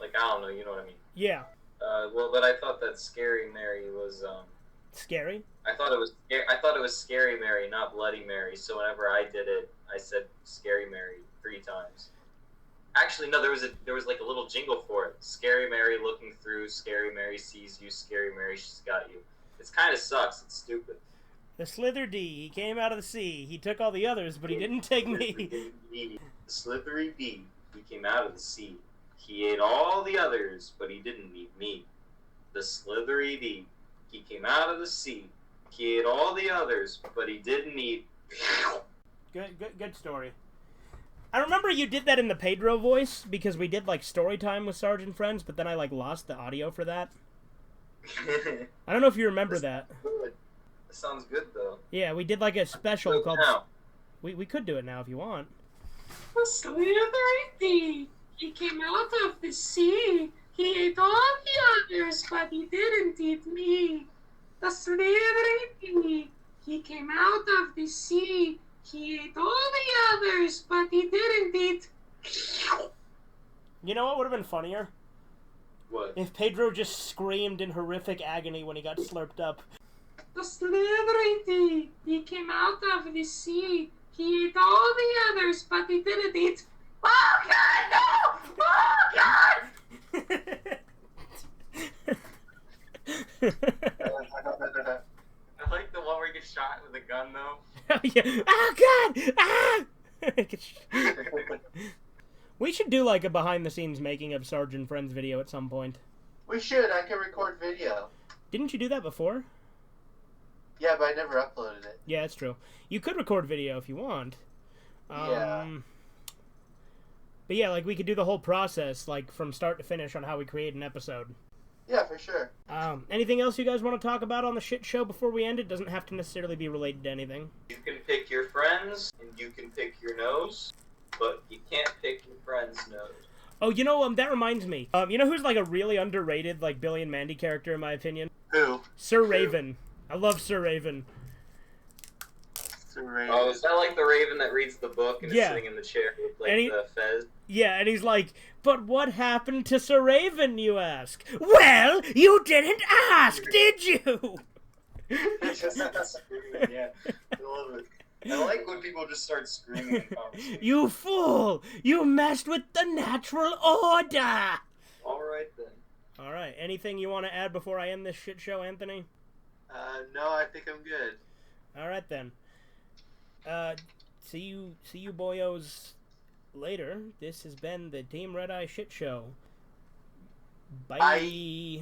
like, I don't know, you know what I mean? Yeah. But I thought that Scary Mary was, Scary? I thought it was Scary Mary, not Bloody Mary. So whenever I did it, I said Scary Mary 3 times. Actually, no, there was like a little jingle for it. Scary Mary looking through. Scary Mary sees you. Scary Mary, she's got you. It kind of sucks. It's stupid. The Slither D. He came out of the sea. He took all the others, but he didn't take me. The slithery D. He came out of the sea. He ate all the others, but he didn't eat me. The slithery D. He came out of the sea. He ate all the others, but he didn't eat. Good story. I remember you did that in the Pedro voice because we did like story time with Sergeant Friends, but then I like lost the audio for that. I don't know if you remember that. Good. That sounds good though. Yeah, we did like a special Go called. now. We could do it now if you want. The slithery D. He came out of the sea. He ate all the others, but he didn't eat me. The slithery D. He came out of the sea. He ate all the others, but he didn't eat. You know what would have been funnier? What? If Pedro just screamed in horrific agony when he got slurped up. The slithery D. He came out of the sea. He ate all the others, but he didn't eat. Oh God, no! Oh God! I like the one where he gets shot with a gun though. Yeah. Oh God! Ah! We should do like a behind-the-scenes making of Sergeant Friends video at some point. We should. I can record video. Didn't you do that before? Yeah, but I never uploaded it. Yeah, that's true. You could record video if you want. Yeah. But yeah, like we could do the whole process, like from start to finish, on how we create an episode. Yeah, for sure. Anything else you guys want to talk about on the shit show before we end it? Doesn't have to necessarily be related to anything. You can pick your friends and you can pick your nose, but you can't pick your friend's nose. Oh, you know, that reminds me. You know who's like a really underrated, like Billy and Mandy character in my opinion? Who? Sir Raven. I love Sir Raven. Oh, is that like the Raven that reads the book and is sitting in the chair with like the fez? Yeah, and he's like, but what happened to Sir Raven, you ask? Well, you didn't ask, did you? Yeah, I love it. I like when people just start screaming in conversation. You fool! You messed with the natural order! Alright then. Alright, anything you want to add before I end this shit show, Anthony? No, I think I'm good. Alright then. See you boyos later. This has been the TeamRedeye shit show. Bye. Bye.